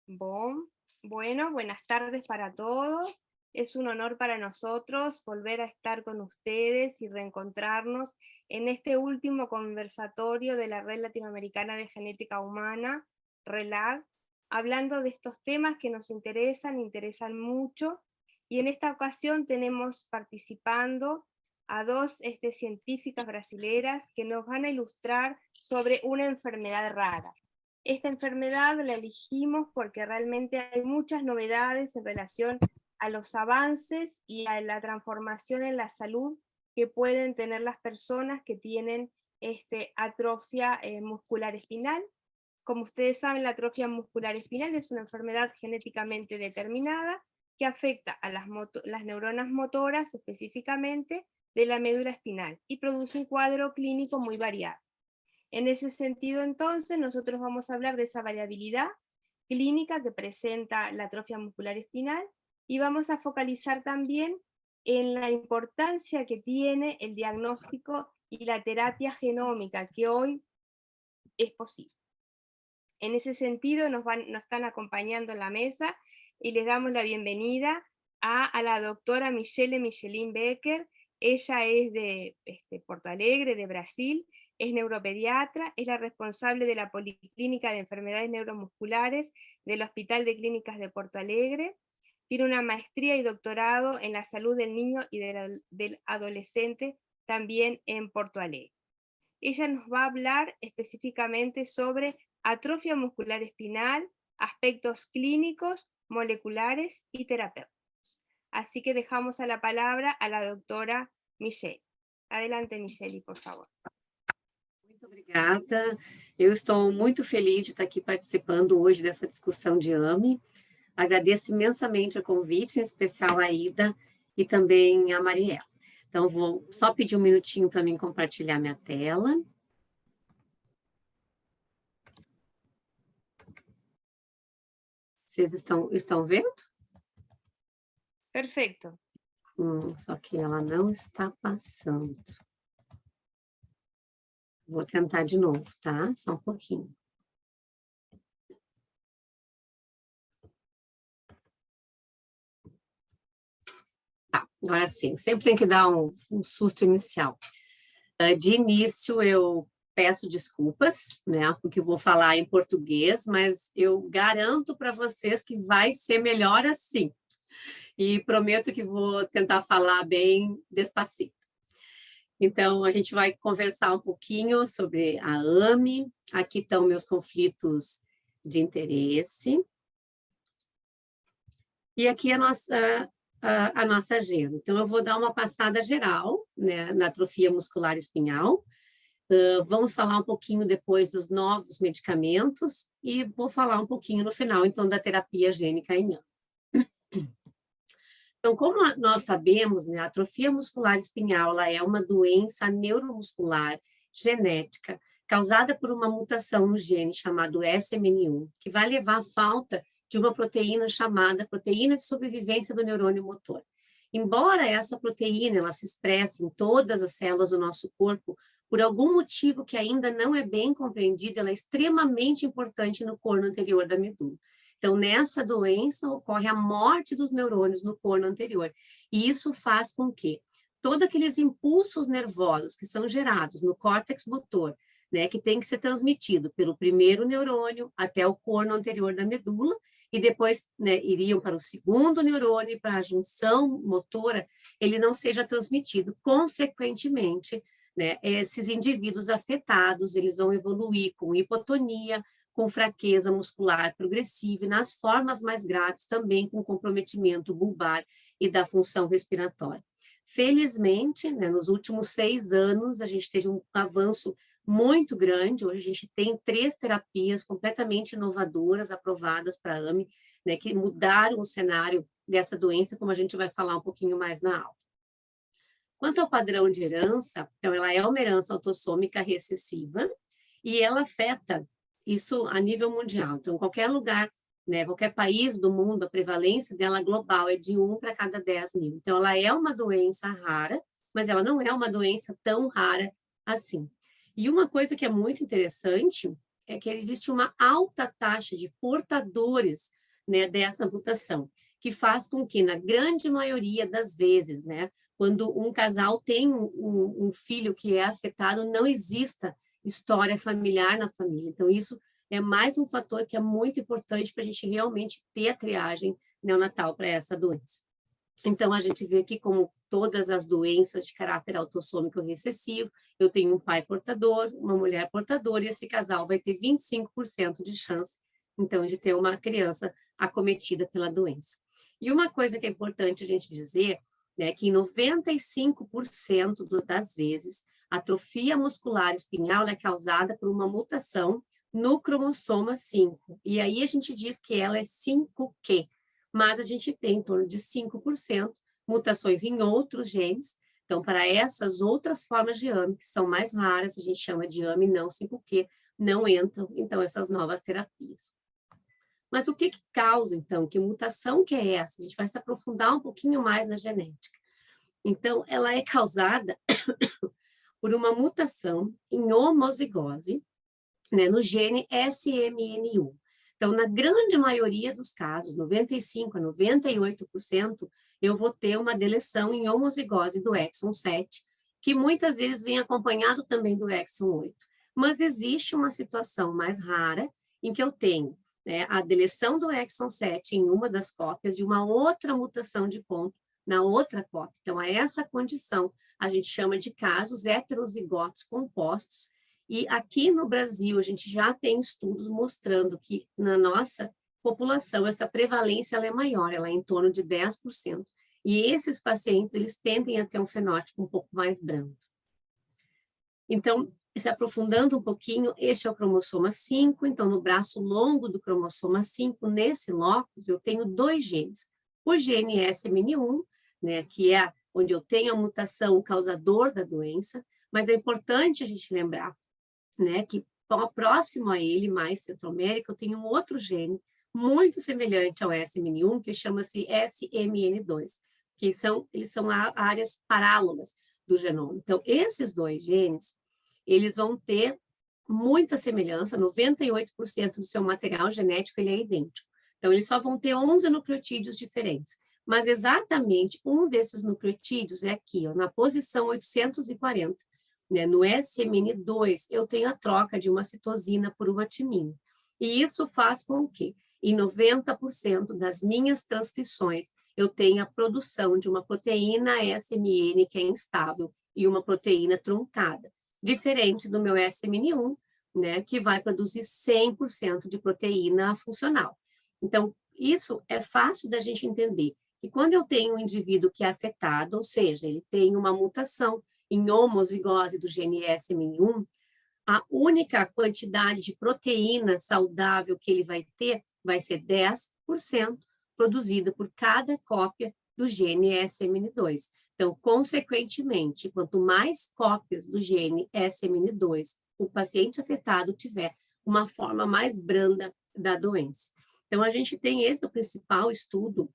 Bueno, buenas tardes para todos. Es un honor para nosotros volver a estar con ustedes y reencontrarnos en este último conversatorio de la Red Latinoamericana de Genética Humana, RELAG, hablando de estos temas que nos interesan mucho. Y en esta ocasión tenemos participando a dos científicas brasileras que nos van a ilustrar sobre una enfermedad rara. Esta enfermedad la elegimos porque realmente hay muchas novedades en relación a los avances y a la transformación en la salud que pueden tener las personas que tienen atrofia muscular espinal. Como ustedes saben, la atrofia muscular espinal es una enfermedad genéticamente determinada que afecta a las neuronas motoras específicamente de la médula espinal y produce un cuadro clínico muy variado. En ese sentido, entonces, nosotros vamos a hablar de esa variabilidad clínica que presenta la atrofia muscular espinal y vamos a focalizar también en la importancia que tiene el diagnóstico y la terapia genómica que hoy es posible. En ese sentido, nos están acompañando en la mesa y les damos la bienvenida a la doctora Michelle Michelin Becker. Ella es de Porto Alegre, de Brasil, es neuropediatra, es la responsable de la Policlínica de Enfermedades Neuromusculares del Hospital de Clínicas de Porto Alegre, tiene una maestría y doctorado en la salud del niño y del adolescente también en Porto Alegre. Ella nos va a hablar específicamente sobre atrofia muscular espinal, aspectos clínicos, moleculares y terapéuticos. Así que dejamos a la palabra a la doctora Michelle. Adelante, Michelle, por favor. Muito obrigada. Eu estou muito feliz de estar aqui participando hoje dessa discussão de AME. Agradeço imensamente o convite, em especial a Ida e também a Mariela. Então, vou só pedir um minutinho para mim compartilhar minha tela. Vocês estão vendo? Perfeito. Só que ela não está passando. Vou tentar de novo, tá? Só um pouquinho. Agora sim, sempre tem que dar um susto inicial. De início, eu peço desculpas, né, porque eu vou falar em português, mas eu garanto para vocês que vai ser melhor assim. E prometo que vou tentar falar bem despacito. Então, a gente vai conversar um pouquinho sobre a AME. Aqui estão meus conflitos de interesse. E aqui a nossa agenda. Então, eu vou dar uma passada geral, né, na atrofia muscular espinhal. Vamos falar um pouquinho depois dos novos medicamentos e vou falar um pouquinho no final, então, da terapia gênica em AME. Então, como nós sabemos, né, a atrofia muscular espinhal ela é uma doença neuromuscular genética causada por uma mutação no gene chamado SMN1, que vai levar à falta de uma proteína chamada proteína de sobrevivência do neurônio motor. Embora essa proteína ela se expresse em todas as células do nosso corpo, por algum motivo que ainda não é bem compreendido, ela é extremamente importante no corno anterior da medula. Então, nessa doença, ocorre a morte dos neurônios no corno anterior. E isso faz com que todos aqueles impulsos nervosos que são gerados no córtex motor, né, que tem que ser transmitido pelo primeiro neurônio até o corno anterior da medula, e depois, né, iriam para o segundo neurônio, para a junção motora, ele não seja transmitido. Consequentemente, né, esses indivíduos afetados, eles vão evoluir com hipotonia, com fraqueza muscular progressiva e nas formas mais graves também com comprometimento bulbar e da função respiratória. Felizmente, né, nos últimos 6 anos, a gente teve um avanço muito grande. Hoje a gente tem 3 terapias completamente inovadoras aprovadas para a AME, né, que mudaram o cenário dessa doença, como a gente vai falar um pouquinho mais na aula. Quanto ao padrão de herança, então ela é uma herança autossômica recessiva e ela afeta isso a nível mundial. Então, qualquer lugar, né, qualquer país do mundo, a prevalência dela global é de 1 para cada 10 mil. Então, ela é uma doença rara, mas ela não é uma doença tão rara assim. E uma coisa que é muito interessante é que existe uma alta taxa de portadores, né, dessa mutação, que faz com que, na grande maioria das vezes, né, quando um casal tem um filho que é afetado, não exista história familiar na família. Então, isso é mais um fator que é muito importante para a gente realmente ter a triagem neonatal para essa doença. Então, a gente vê aqui como todas as doenças de caráter autossômico recessivo, eu tenho um pai portador, uma mulher portadora, e esse casal vai ter 25% de chance, então, de ter uma criança acometida pela doença. E uma coisa que é importante a gente dizer, né, que em 95% das vezes, a atrofia muscular espinhal é causada por uma mutação no cromossoma 5. E aí a gente diz que ela é 5q, mas a gente tem em torno de 5% mutações em outros genes. Então, para essas outras formas de AME, que são mais raras, a gente chama de AME não 5q, não entram, então, essas novas terapias. Mas o que causa, então? Que mutação que é essa? A gente vai se aprofundar um pouquinho mais na genética. Então, ela é causada por uma mutação em homozigose, né, no gene SMN1. Então, na grande maioria dos casos, 95% a 98%, eu vou ter uma deleção em homozigose do exon 7, que muitas vezes vem acompanhado também do exon 8. Mas existe uma situação mais rara em que eu tenho, né, a deleção do exon 7 em uma das cópias e uma outra mutação de ponto na outra cópia. Então, a essa condição a gente chama de casos heterozigotos compostos, e aqui no Brasil, a gente já tem estudos mostrando que na nossa população essa prevalência ela é maior, ela é em torno de 10%. E esses pacientes, eles tendem a ter um fenótipo um pouco mais brando. Então, se aprofundando um pouquinho, este é o cromossoma 5, então no braço longo do cromossoma 5, nesse locus, eu tenho 2 genes. O gene SMN1, né, que é onde eu tenho a mutação causador da doença, mas é importante a gente lembrar, né, que próximo a ele, mais centromérico, eu tenho um outro gene muito semelhante ao SMN1, que chama-se SMN2, que eles são áreas parálogas do genoma. Então, esses 2 genes, eles vão ter muita semelhança, 98% do seu material genético ele é idêntico. Então, eles só vão ter 11 nucleotídeos diferentes. Mas exatamente um desses nucleotídeos é aqui, ó, na posição 840. Né? No SMN2, eu tenho a troca de uma citosina por uma timina. E isso faz com que, em 90% das minhas transcrições, eu tenha a produção de uma proteína SMN que é instável e uma proteína truncada, diferente do meu SMN1, né, que vai produzir 100% de proteína funcional. Então, isso é fácil da gente entender. E quando eu tenho um indivíduo que é afetado, ou seja, ele tem uma mutação em homozigose do gene SMN1, a única quantidade de proteína saudável que ele vai ter vai ser 10% produzida por cada cópia do gene SMN2. Então, consequentemente, quanto mais cópias do gene SMN2 o paciente afetado tiver, uma forma mais branda da doença. Então, a gente tem esse o principal estudo,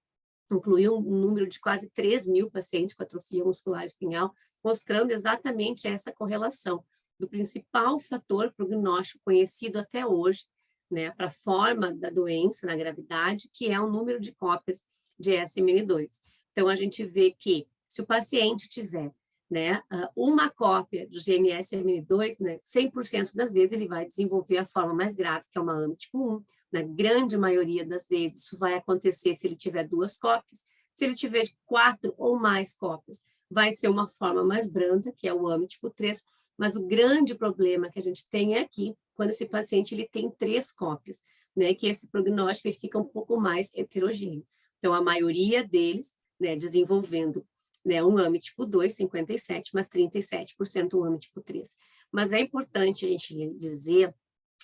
incluiu um número de quase 3.000 pacientes com atrofia muscular espinhal, mostrando exatamente essa correlação do principal fator prognóstico conhecido até hoje, né, para a forma da doença na gravidade, que é o número de cópias de SMN2. Então, a gente vê que se o paciente tiver, né, uma cópia do gene SMN2, né, 100% das vezes ele vai desenvolver a forma mais grave, que é uma AME tipo 1. Na grande maioria das vezes, isso vai acontecer se ele tiver 2 cópias. Se ele tiver 4 ou mais cópias, vai ser uma forma mais branda, que é o AME tipo 3. Mas o grande problema que a gente tem é aqui, quando esse paciente ele tem 3 cópias, né, que esse prognóstico ele fica um pouco mais heterogêneo. Então, a maioria deles, né, desenvolvendo, né, um AME tipo 2, 57%, mas 37% um AME tipo 3. Mas é importante a gente dizer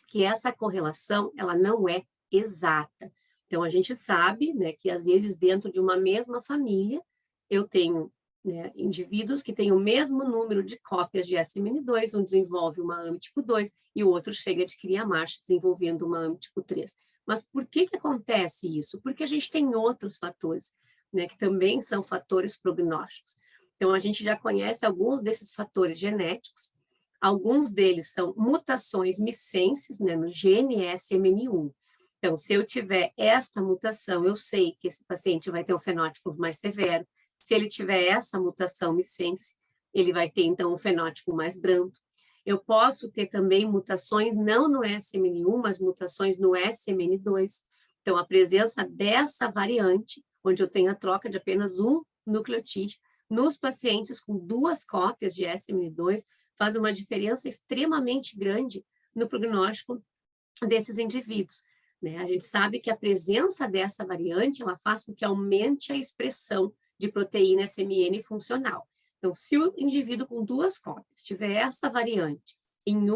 que essa correlação, ela não é exata. Então, a gente sabe, né, que às vezes dentro de uma mesma família, eu tenho, né, indivíduos que têm o mesmo número de cópias de SMN2, um desenvolve uma AME tipo 2 e o outro chega a adquirir a marcha desenvolvendo uma AME tipo 3. Mas por que acontece isso? Porque a gente tem outros fatores, né, que também são fatores prognósticos. Então, a gente já conhece alguns desses fatores genéticos, Alguns deles são mutações missenses, né, no gene SMN1. Então, se eu tiver esta mutação, eu sei que esse paciente vai ter um fenótipo mais severo. Se ele tiver essa mutação missense, ele vai ter, então, um fenótipo mais brando. Eu posso ter também mutações não no SMN1, mas mutações no SMN2. Então, a presença dessa variante, onde eu tenho a troca de apenas um nucleotídeo, nos pacientes com 2 cópias de SMN2, faz uma diferença extremamente grande no prognóstico desses indivíduos. Né? A gente sabe que a presença dessa variante, ela faz com que aumente a expressão de proteína SMN funcional. Então, se o indivíduo com 2 cópias tiver essa variante em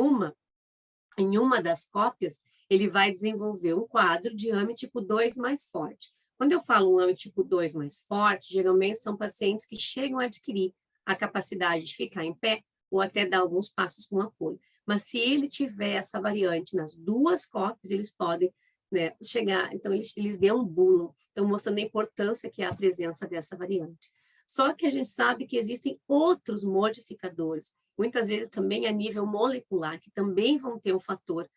uma das cópias, ele vai desenvolver um quadro de AME tipo 2 mais forte. Quando eu falo um AME tipo 2 mais forte, geralmente são pacientes que chegam a adquirir a capacidade de ficar em pé ou até dar alguns passos com apoio. Mas se ele tiver essa variante nas 2 cópias, eles podem, né, chegar, então eles deambulam, então mostrando a importância que é a presença dessa variante. Só que a gente sabe que existem outros modificadores, muitas vezes também a nível molecular, que também vão ter um fator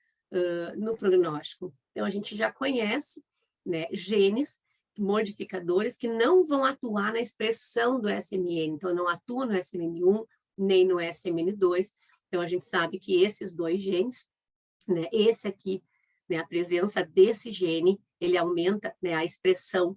no prognóstico. Então, a gente já conhece, né, genes, modificadores, que não vão atuar na expressão do SMN, então não atuam no SMN1, nem no SMN2. Então, a gente sabe que esses 2 genes, né, esse aqui, né, a presença desse gene, ele aumenta, né, a expressão,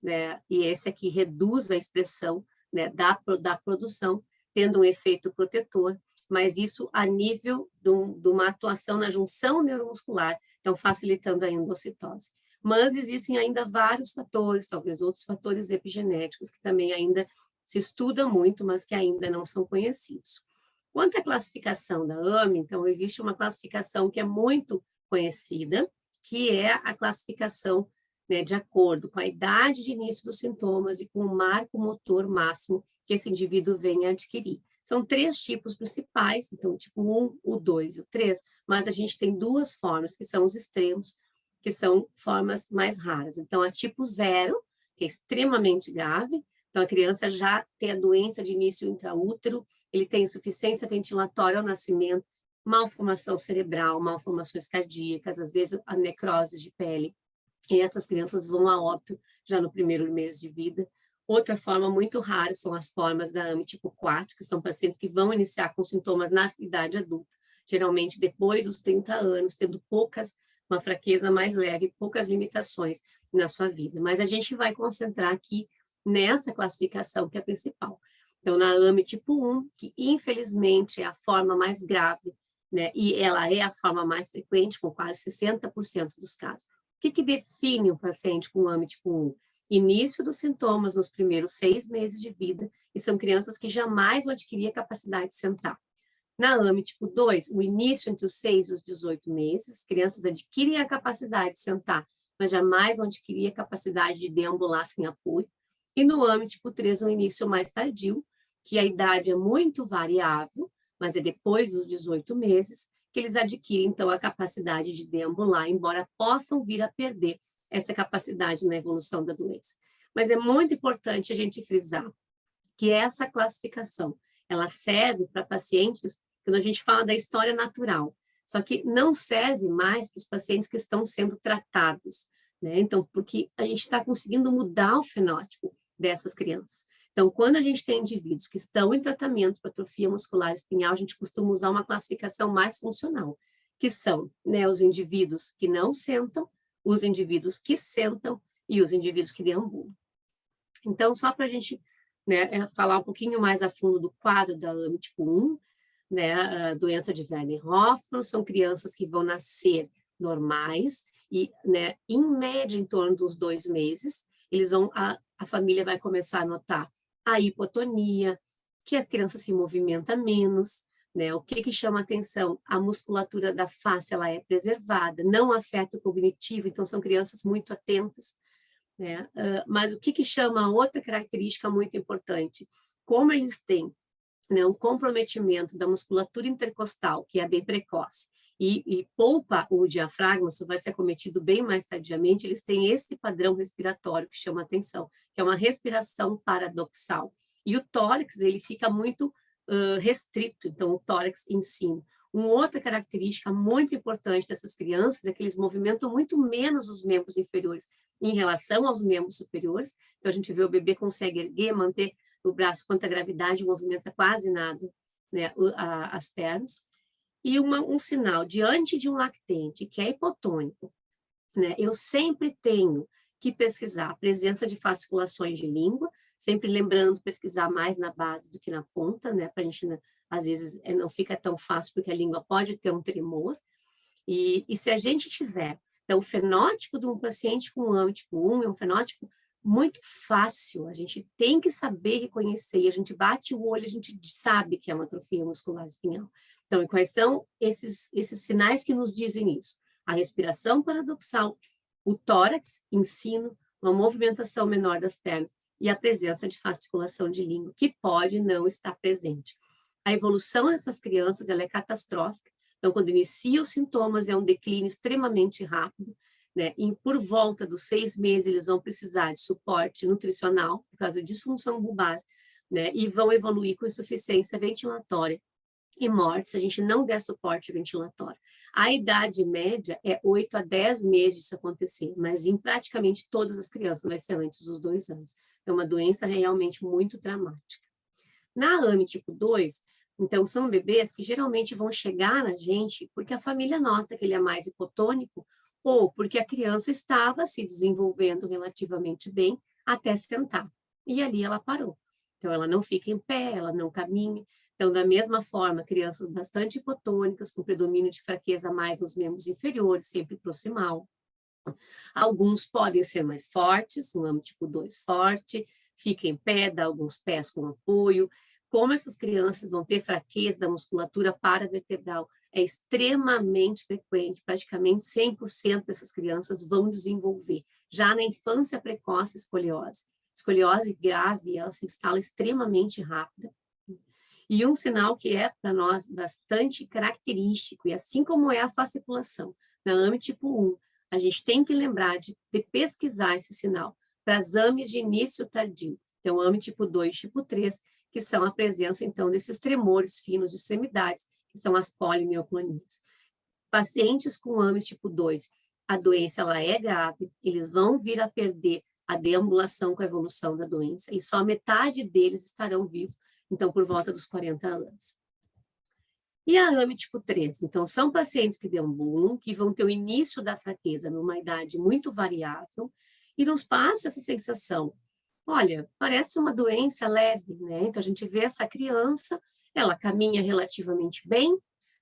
né, e esse aqui reduz a expressão, né, da produção, tendo um efeito protetor, mas isso a nível de uma atuação na junção neuromuscular, então facilitando a endocitose. Mas existem ainda vários fatores, talvez outros fatores epigenéticos, que também ainda se estudam muito, mas que ainda não são conhecidos. Quanto à classificação da AME, então, existe uma classificação que é muito conhecida, que é a classificação, né, de acordo com a idade de início dos sintomas e com o marco motor máximo que esse indivíduo venha a adquirir. São 3 tipos principais, então, o tipo 1, o 2 e o 3, mas a gente tem 2 formas, que são os extremos, que são formas mais raras. Então, a tipo 0, que é extremamente grave, então a criança já tem a doença de início intraútero, ele tem insuficiência ventilatória ao nascimento, malformação cerebral, malformações cardíacas, às vezes a necrose de pele, e essas crianças vão a óbito já no primeiro mês de vida. Outra forma muito rara são as formas da AME tipo 4, que são pacientes que vão iniciar com sintomas na idade adulta, geralmente depois dos 30 anos, tendo uma fraqueza mais leve, poucas limitações na sua vida. Mas a gente vai concentrar aqui nessa classificação que é a principal. Então, na AME tipo 1, que infelizmente é a forma mais grave, né, e ela é a forma mais frequente, com quase 60% dos casos. O que define o paciente com AME tipo 1? Início dos sintomas nos primeiros 6 meses de vida, e são crianças que jamais vão adquirir a capacidade de sentar. Na AME tipo 2, o início entre os 6 e os 18 meses, crianças adquirem a capacidade de sentar, mas jamais vão adquirir a capacidade de deambular sem apoio. E no AME tipo 3, o início mais tardio, que a idade é muito variável, mas é depois dos 18 meses, que eles adquirem, então, a capacidade de deambular, embora possam vir a perder essa capacidade na evolução da doença. Mas é muito importante a gente frisar que essa classificação, ela serve para pacientes, quando a gente fala da história natural, só que não serve mais para os pacientes que estão sendo tratados, né? Então, porque a gente está conseguindo mudar o fenótipo dessas crianças. Então, quando a gente tem indivíduos que estão em tratamento para atrofia muscular espinhal, a gente costuma usar uma classificação mais funcional, que são, né, os indivíduos que não sentam, os indivíduos que sentam e os indivíduos que deambulam. Então, só para a gente, né, falar um pouquinho mais a fundo do quadro da AME tipo 1, né, a doença de Werner-Hoffmann, são crianças que vão nascer normais e, né, em média, em torno dos 2 meses, a família vai começar a notar a hipotonia, que as crianças se movimentam menos, né? O que chama atenção? A musculatura da face ela é preservada, não afeta o cognitivo, então são crianças muito atentas, né? Mas o que chama outra característica muito importante? Como eles têm, né, um comprometimento da musculatura intercostal, que é bem precoce, e poupa o diafragma, isso vai ser acometido bem mais tardiamente, eles têm esse padrão respiratório que chama atenção, que é uma respiração paradoxal. E o tórax, ele fica muito restrito, então o tórax em cima. Uma outra característica muito importante dessas crianças é que eles movimentam muito menos os membros inferiores em relação aos membros superiores. Então, a gente vê o bebê consegue erguer, manter o braço contra a gravidade, movimenta quase nada, né, as pernas. E um sinal diante de um lactente que é hipotônico, né, eu sempre tenho que pesquisar a presença de fasciculações de língua, sempre lembrando pesquisar mais na base do que na ponta, né, para a gente, às vezes, não fica tão fácil, porque a língua pode ter um tremor. E se a gente tiver, então, o fenótipo de um paciente com AME tipo 1 é um fenótipo muito fácil, a gente tem que saber reconhecer, e a gente bate o olho, a gente sabe que é uma atrofia muscular espinhal. Então, e quais são esses sinais que nos dizem isso? A respiração paradoxal, o tórax em sino, uma movimentação menor das pernas e a presença de fasciculação de língua, que pode não estar presente. A evolução dessas crianças ela é catastrófica. Então, quando inicia os sintomas, é um declínio extremamente rápido, né? E por volta dos 6 meses, eles vão precisar de suporte nutricional, por causa de disfunção bulbar, né? E vão evoluir com insuficiência ventilatória e morte, se a gente não der suporte ventilatório. A idade média é 8 a 10 meses disso acontecer, mas em praticamente todas as crianças vai ser antes dos 2 anos. Então, é uma doença realmente muito dramática. Na AME tipo 2, então, são bebês que geralmente vão chegar na gente porque a família nota que ele é mais hipotônico ou porque a criança estava se desenvolvendo relativamente bem até sentar. E ali ela parou. Então, ela não fica em pé, ela não caminha. Então, da mesma forma, crianças bastante hipotônicas, com predomínio de fraqueza mais nos membros inferiores, sempre proximal. Alguns podem ser mais fortes, um AME tipo 2 forte, fica em pé, dá alguns pés com apoio. Como essas crianças vão ter fraqueza da musculatura paravertebral, é extremamente frequente, praticamente 100% dessas crianças vão desenvolver, já na infância precoce, escoliose. Escoliose grave, ela se instala extremamente rápida. E um sinal que é, para nós, bastante característico, e assim como é a fasciculação, na AME tipo 1, a gente tem que lembrar de pesquisar esse sinal para as AMEs de início tardio. Então, AME tipo 2, tipo 3, que são a presença, então, desses tremores finos de extremidades, que são as polimioclonias. Pacientes com AME tipo 2, a doença ela é grave, eles vão vir a perder a deambulação com a evolução da doença, e só metade deles estarão vivos, então, por volta dos 40 anos. E a AME tipo 3? Então, são pacientes que deambulam, que vão ter o início da fraqueza numa idade muito variável, e nos passa essa sensação, olha, parece uma doença leve, né? Então, a gente vê essa criança, ela caminha relativamente bem,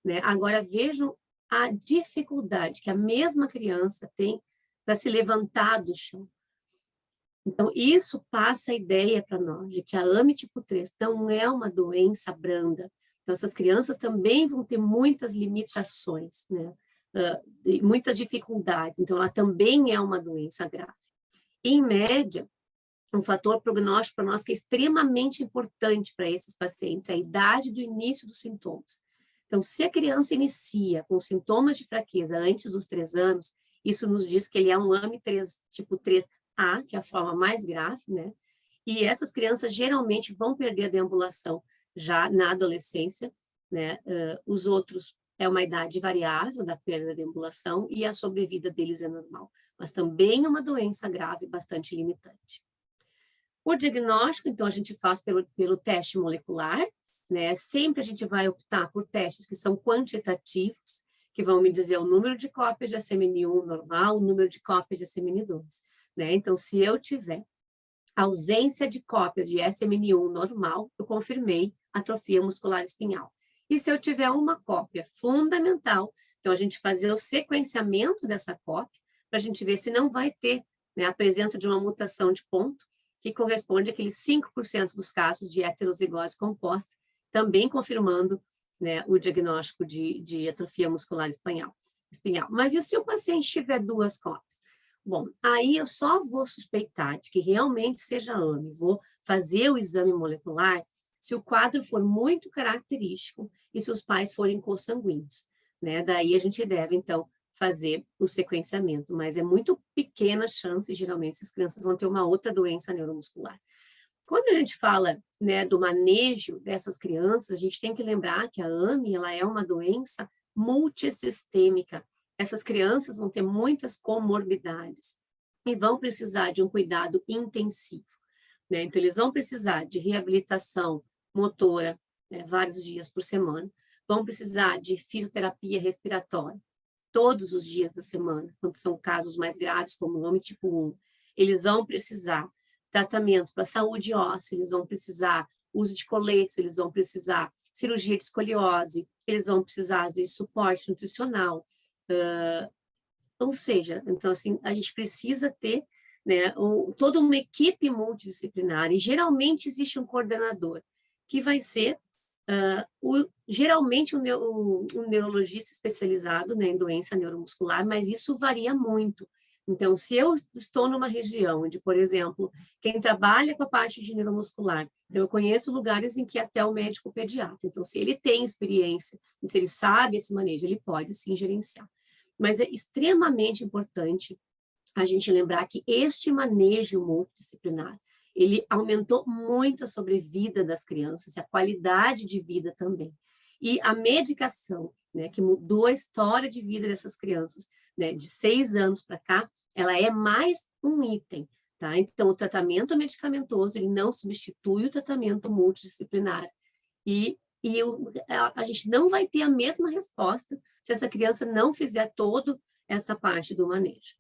né? Agora, vejam a dificuldade que a mesma criança tem para se levantar do chão. Então, isso passa a ideia para nós de que a AME tipo 3 não é uma doença branda. Então, essas crianças também vão ter muitas limitações, né? Muitas dificuldades. Então, ela também é uma doença grave. Em média, um fator prognóstico para nós que é extremamente importante para esses pacientes, é a idade do início dos sintomas. Então, se a criança inicia com sintomas de fraqueza antes dos 3 anos, isso nos diz que ele é um AME 3, tipo 3A, que é a forma mais grave, né? E essas crianças geralmente vão perder a deambulação já na adolescência, né? Os outros é uma idade variável da perda da deambulação e a sobrevida deles é normal, mas também é uma doença grave bastante limitante. O diagnóstico, então, a gente faz pelo teste molecular, né? Sempre a gente vai optar por testes que são quantitativos, que vão me dizer o número de cópias de SMN1 normal, o número de cópias de SMN2, né? Então, se eu tiver ausência de cópias de SMN1 normal, eu confirmei atrofia muscular espinhal. E se eu tiver uma cópia fundamental, então a gente fazer o sequenciamento dessa cópia, para a gente ver se não vai ter, né, a presença de uma mutação de ponto, que corresponde àqueles 5% dos casos de heterozigose composta, também confirmando, né, o diagnóstico de atrofia muscular espinhal. Mas e se o paciente tiver 2 cópias? Bom, aí eu só vou suspeitar de que realmente seja AME, vou fazer o exame molecular se o quadro for muito característico e se os pais forem consanguíneos, né? Daí a gente deve, então, fazer o sequenciamento, mas é muito pequena a chance, geralmente, essas crianças vão ter uma outra doença neuromuscular. Quando a gente fala, né, do manejo dessas crianças, a gente tem que lembrar que a AME, ela é uma doença multissistêmica. Essas crianças vão ter muitas comorbidades e vão precisar de um cuidado intensivo, né? Então, eles vão precisar de reabilitação motora, né, vários dias por semana, vão precisar de fisioterapia respiratória todos os dias da semana, quando são casos mais graves, como o AME tipo 1. Eles vão precisar tratamento para saúde óssea, eles vão precisar uso de coletes, eles vão precisar cirurgia de escoliose, eles vão precisar de suporte nutricional. Ou seja, então, assim, a gente precisa ter, né, toda uma equipe multidisciplinar, e geralmente existe um coordenador, que vai ser geralmente um neurologista especializado, né, em doença neuromuscular, mas isso varia muito. Então, se eu estou numa região onde, por exemplo, quem trabalha com a parte de neuromuscular, então eu conheço lugares em que até o médico pediatra, então se ele tem experiência, se ele sabe esse manejo, ele pode sim gerenciar. Mas é extremamente importante a gente lembrar que este manejo multidisciplinar, ele aumentou muito a sobrevida das crianças, a qualidade de vida também. E a medicação, né, que mudou a história de vida dessas crianças, né, de 6 anos para cá, ela é mais um item, tá? Então, o tratamento medicamentoso, ele não substitui o tratamento multidisciplinar. A gente não vai ter a mesma resposta se essa criança não fizer toda essa parte do manejo.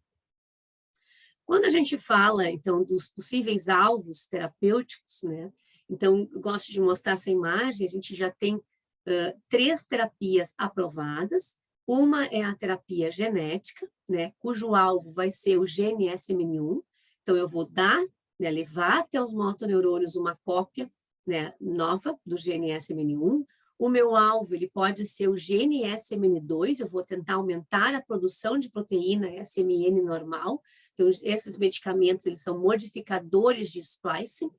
Quando a gente fala, então, dos possíveis alvos terapêuticos, né? Então, eu gosto de mostrar essa imagem, a gente já tem 3 terapias aprovadas. Uma é a terapia genética, né? Cujo alvo vai ser o gene SMN1. Então, eu vou dar, né, levar até os motoneurônios uma cópia, né, nova do gene SMN1. O meu alvo, ele pode ser o gene SMN2, eu vou tentar aumentar a produção de proteína SMN normal. Então, esses medicamentos, eles são modificadores de splicing.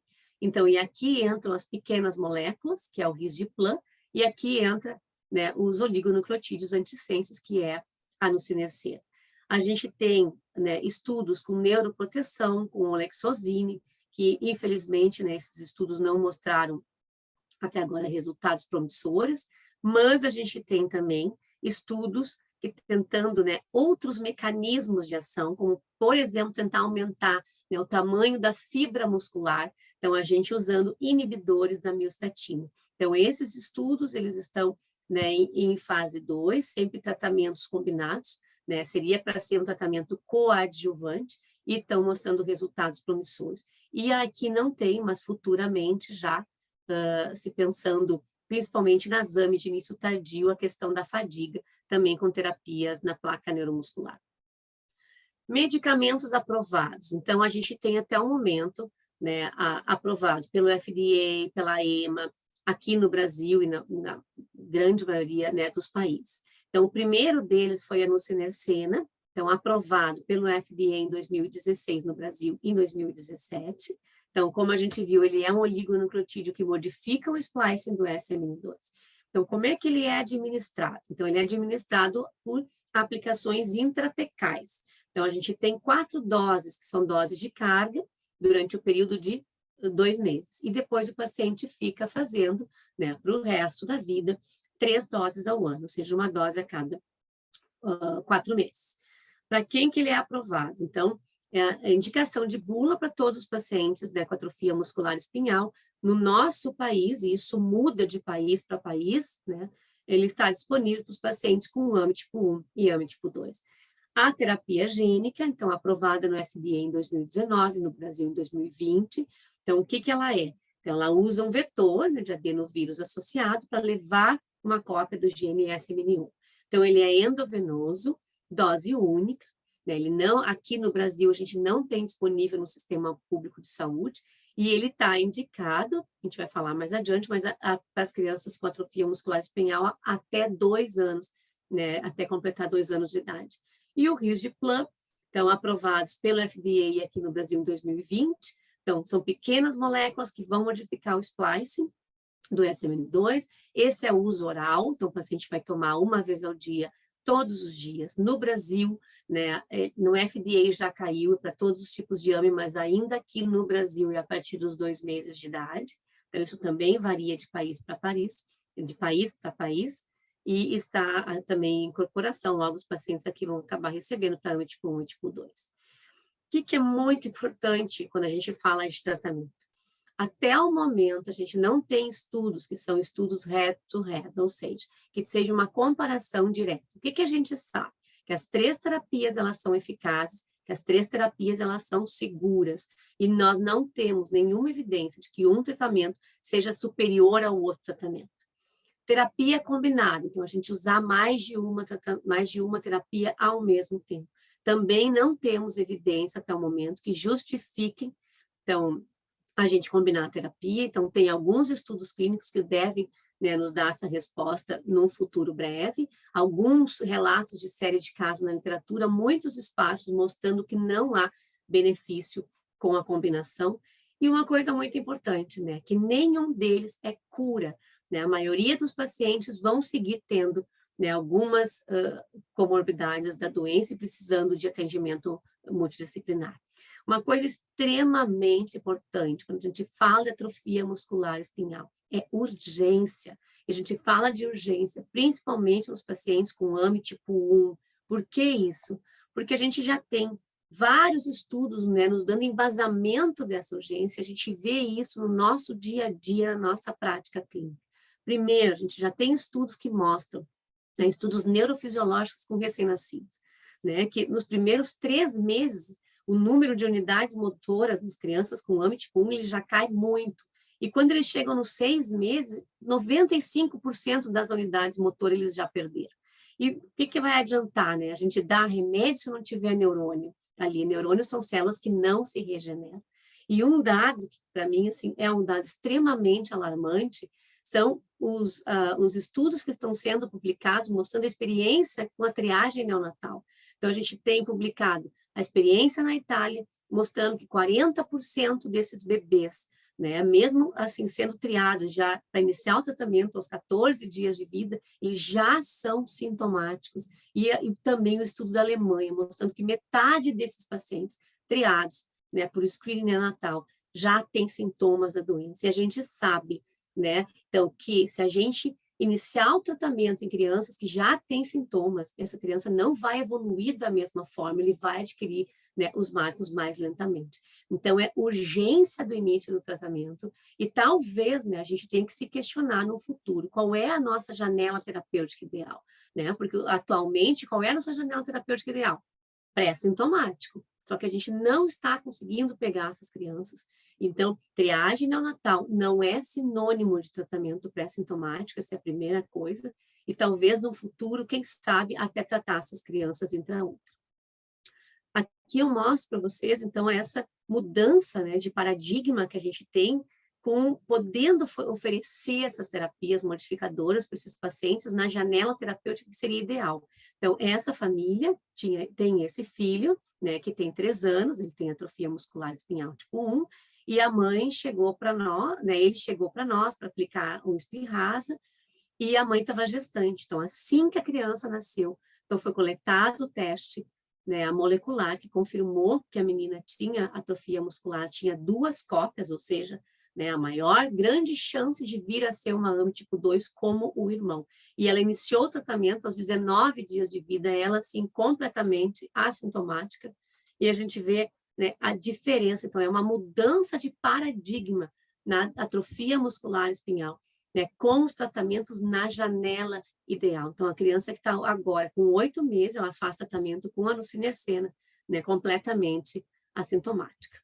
Então, e aqui entram as pequenas moléculas, que é o risdiplam, e aqui entra, né, os oligonucleotídeos antissenses, que é a nusinercena. A gente tem, né, estudos com neuroproteção, com o Lexosine, que, infelizmente, né, esses estudos não mostraram até agora resultados promissores, mas a gente tem também estudos que tentando, né, outros mecanismos de ação, como, por exemplo, tentar aumentar, né, o tamanho da fibra muscular, então a gente usando inibidores da miostatina. Então, esses estudos, eles estão, né, em fase 2, sempre tratamentos combinados, né, seria para ser um tratamento coadjuvante, e estão mostrando resultados promissores. E aqui não tem, mas futuramente já, se pensando principalmente na exame de início tardio, a questão da fadiga, também com terapias na placa neuromuscular. Medicamentos aprovados. Então, a gente tem até o momento, né, aprovados pelo FDA, pela EMA, aqui no Brasil e na grande maioria, né, dos países. Então, o primeiro deles foi a nusinercena, então, aprovado pelo FDA em 2016 no Brasil e em 2017. Então, como a gente viu, ele é um oligonucleotídeo que modifica o splicing do SMN2. Então, como é que ele é administrado? Então, ele é administrado por aplicações intratecais. Então, a gente tem 4 doses, que são doses de carga, durante o período de 2 meses. E depois o paciente fica fazendo, né, para o resto da vida, 3 doses ao ano, ou seja, uma dose a cada 4 meses. Para quem que ele é aprovado? Então, é a indicação de bula para todos os pacientes, né, com atrofia muscular espinhal. No nosso país, e isso muda de país para país, né, ele está disponível para os pacientes com AME tipo 1 e AME tipo 2. A terapia gênica, então, aprovada no FDA em 2019, no Brasil em 2020. Então, o que que ela é? Então, ela usa um vetor, né, de adenovírus associado para levar uma cópia do gene SMN1. Então, ele é endovenoso, dose única, né? Ele não, aqui no Brasil, a gente não tem disponível no sistema público de saúde, e ele está indicado, a gente vai falar mais adiante, mas para as crianças com atrofia muscular espinhal até 2 anos, né? Até completar 2 anos de idade. E o risdiplam, então, aprovados pelo FDA aqui no Brasil em 2020, então, são pequenas moléculas que vão modificar o splicing do SMN2, esse é o uso oral, então o paciente vai tomar uma vez ao dia todos os dias. No Brasil, né, no FDA já caiu para todos os tipos de AME, mas ainda aqui no Brasil é a partir dos 2 meses de idade. Então, isso também varia de país para país, e está também em incorporação. Logo, os pacientes aqui vão acabar recebendo para AME tipo 1 e tipo 2. O que é muito importante quando a gente fala de tratamento? Até o momento, a gente não tem estudos que são estudos head-to-head, ou seja, que seja uma comparação direta. O que a gente sabe? Que as 3 terapias, elas são eficazes, que as 3 terapias, elas são seguras, e nós não temos nenhuma evidência de que um tratamento seja superior ao outro tratamento. Terapia combinada, então a gente usar mais de uma terapia ao mesmo tempo. Também não temos evidência até o momento que justifiquem, então, a gente combinar a terapia. Então, tem alguns estudos clínicos que devem, né, nos dar essa resposta num futuro breve, alguns relatos de série de casos na literatura, muitos espaços mostrando que não há benefício com a combinação. E uma coisa muito importante, né, que nenhum deles é cura, né? A maioria dos pacientes vão seguir tendo, né, algumas comorbidades da doença e precisando de atendimento multidisciplinar. Uma coisa extremamente importante, quando a gente fala de atrofia muscular espinhal, é urgência. E a gente fala de urgência, principalmente nos pacientes com AME tipo 1. Por que isso? Porque a gente já tem vários estudos, né, nos dando embasamento dessa urgência, a gente vê isso no nosso dia a dia, na nossa prática clínica. Primeiro, a gente já tem estudos que mostram, né, estudos neurofisiológicos com recém-nascidos, né, que nos primeiros 3 meses, o número de unidades motoras das crianças com AME tipo 1, ele já cai muito. E quando eles chegam nos 6 meses, 95% das unidades motoras eles já perderam. E o que vai adiantar, né? A gente dá remédio se não tiver neurônio ali. Neurônios são células que não se regeneram. E um dado, que para mim assim, é um dado extremamente alarmante, são os estudos que estão sendo publicados mostrando a experiência com a triagem neonatal. Então, a gente tem publicado a experiência na Itália, mostrando que 40% desses bebês, né, mesmo assim sendo triados já para iniciar o tratamento aos 14 dias de vida, eles já são sintomáticos. E também o estudo da Alemanha, mostrando que metade desses pacientes triados, né, por screening neonatal já tem sintomas da doença. E a gente sabe, né, então, que se a gente iniciar o tratamento em crianças que já têm sintomas, essa criança não vai evoluir da mesma forma, ele vai adquirir, né, os marcos mais lentamente. Então, é urgência do início do tratamento e talvez, né, a gente tenha que se questionar no futuro qual é a nossa janela terapêutica ideal, né? Porque atualmente, qual é a nossa janela terapêutica ideal? Pré-sintomático. Só que a gente não está conseguindo pegar essas crianças. Então, triagem neonatal não é sinônimo de tratamento pré-sintomático, essa é a primeira coisa. E talvez no futuro, quem sabe, até tratar essas crianças intra-útero. Aqui eu mostro para vocês, então, essa mudança, né, de paradigma que a gente tem podendo oferecer essas terapias modificadoras para esses pacientes na janela terapêutica que seria ideal. Então, essa família tem esse filho, né, que tem 3 anos, ele tem atrofia muscular espinhal tipo 1, e a mãe chegou para nós, né, ele chegou para nós para aplicar um Spinraza, e a mãe estava gestante. Então, assim que a criança nasceu, então foi coletado o teste, né, a molecular, que confirmou que a menina tinha atrofia muscular, tinha 2 cópias, ou seja, né, a maior grande chance de vir a ser uma AME tipo 2 como o irmão. E ela iniciou o tratamento aos 19 dias de vida, ela, assim, completamente assintomática, e a gente vê, né, a diferença. Então, é uma mudança de paradigma na atrofia muscular espinhal, né, com os tratamentos na janela ideal. Então, a criança que está agora com 8 meses, ela faz tratamento com a nusinercena, né, completamente assintomática.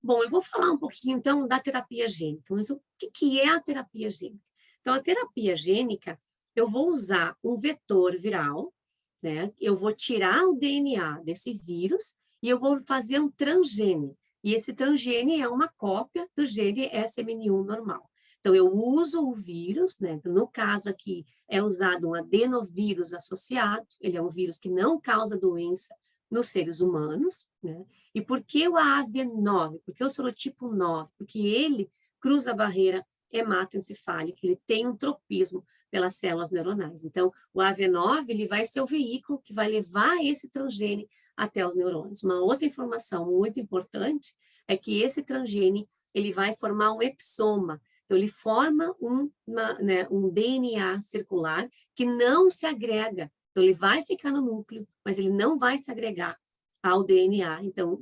Bom, eu vou falar um pouquinho, então, da terapia gênica. Mas o que é a terapia gênica? Então, a terapia gênica, eu vou usar um vetor viral, né? Eu vou tirar o DNA desse vírus e eu vou fazer um transgene. E esse transgene é uma cópia do gene SMN1 normal. Então, eu uso o vírus, né? No caso aqui, é usado um adenovírus associado, ele é um vírus que não causa doença nos seres humanos, né? E por que o AAV9? Porque o serotipo 9? Porque ele cruza a barreira hematoencefálica, ele tem um tropismo pelas células neuronais. Então, o AV9 ele vai ser o veículo que vai levar esse transgene até os neurônios. Uma outra informação muito importante é que esse transgene ele vai formar um exoma. Então, ele forma um DNA circular que não se agrega. Então, ele vai ficar no núcleo, mas ele não vai se agregar ao DNA, então,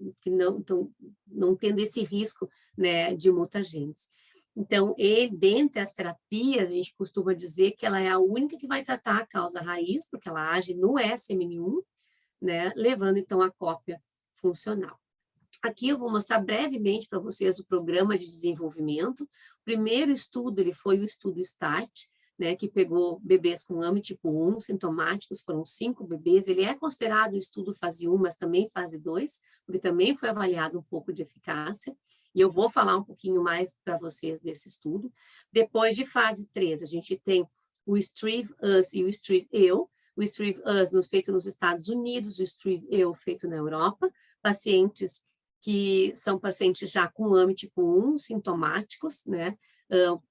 não tendo esse risco, né, de mutagênese. Então, dentre as terapias, a gente costuma dizer que ela é a única que vai tratar a causa raiz, porque ela age no SMN1, né, levando, então, a cópia funcional. Aqui eu vou mostrar brevemente para vocês o programa de desenvolvimento. O primeiro estudo ele foi o estudo START, né, que pegou bebês com AME tipo 1, sintomáticos, foram 5 bebês. Ele é considerado estudo fase 1, mas também fase 2, porque também foi avaliado um pouco de eficácia. E eu vou falar um pouquinho mais para vocês desse estudo. Depois de fase 3, a gente tem o STRIVE-US e o STRIVE-EU. O STRIVE-US feito nos Estados Unidos, o STRIVE-EU feito na Europa. Pacientes que são pacientes já com AME tipo 1, sintomáticos, né?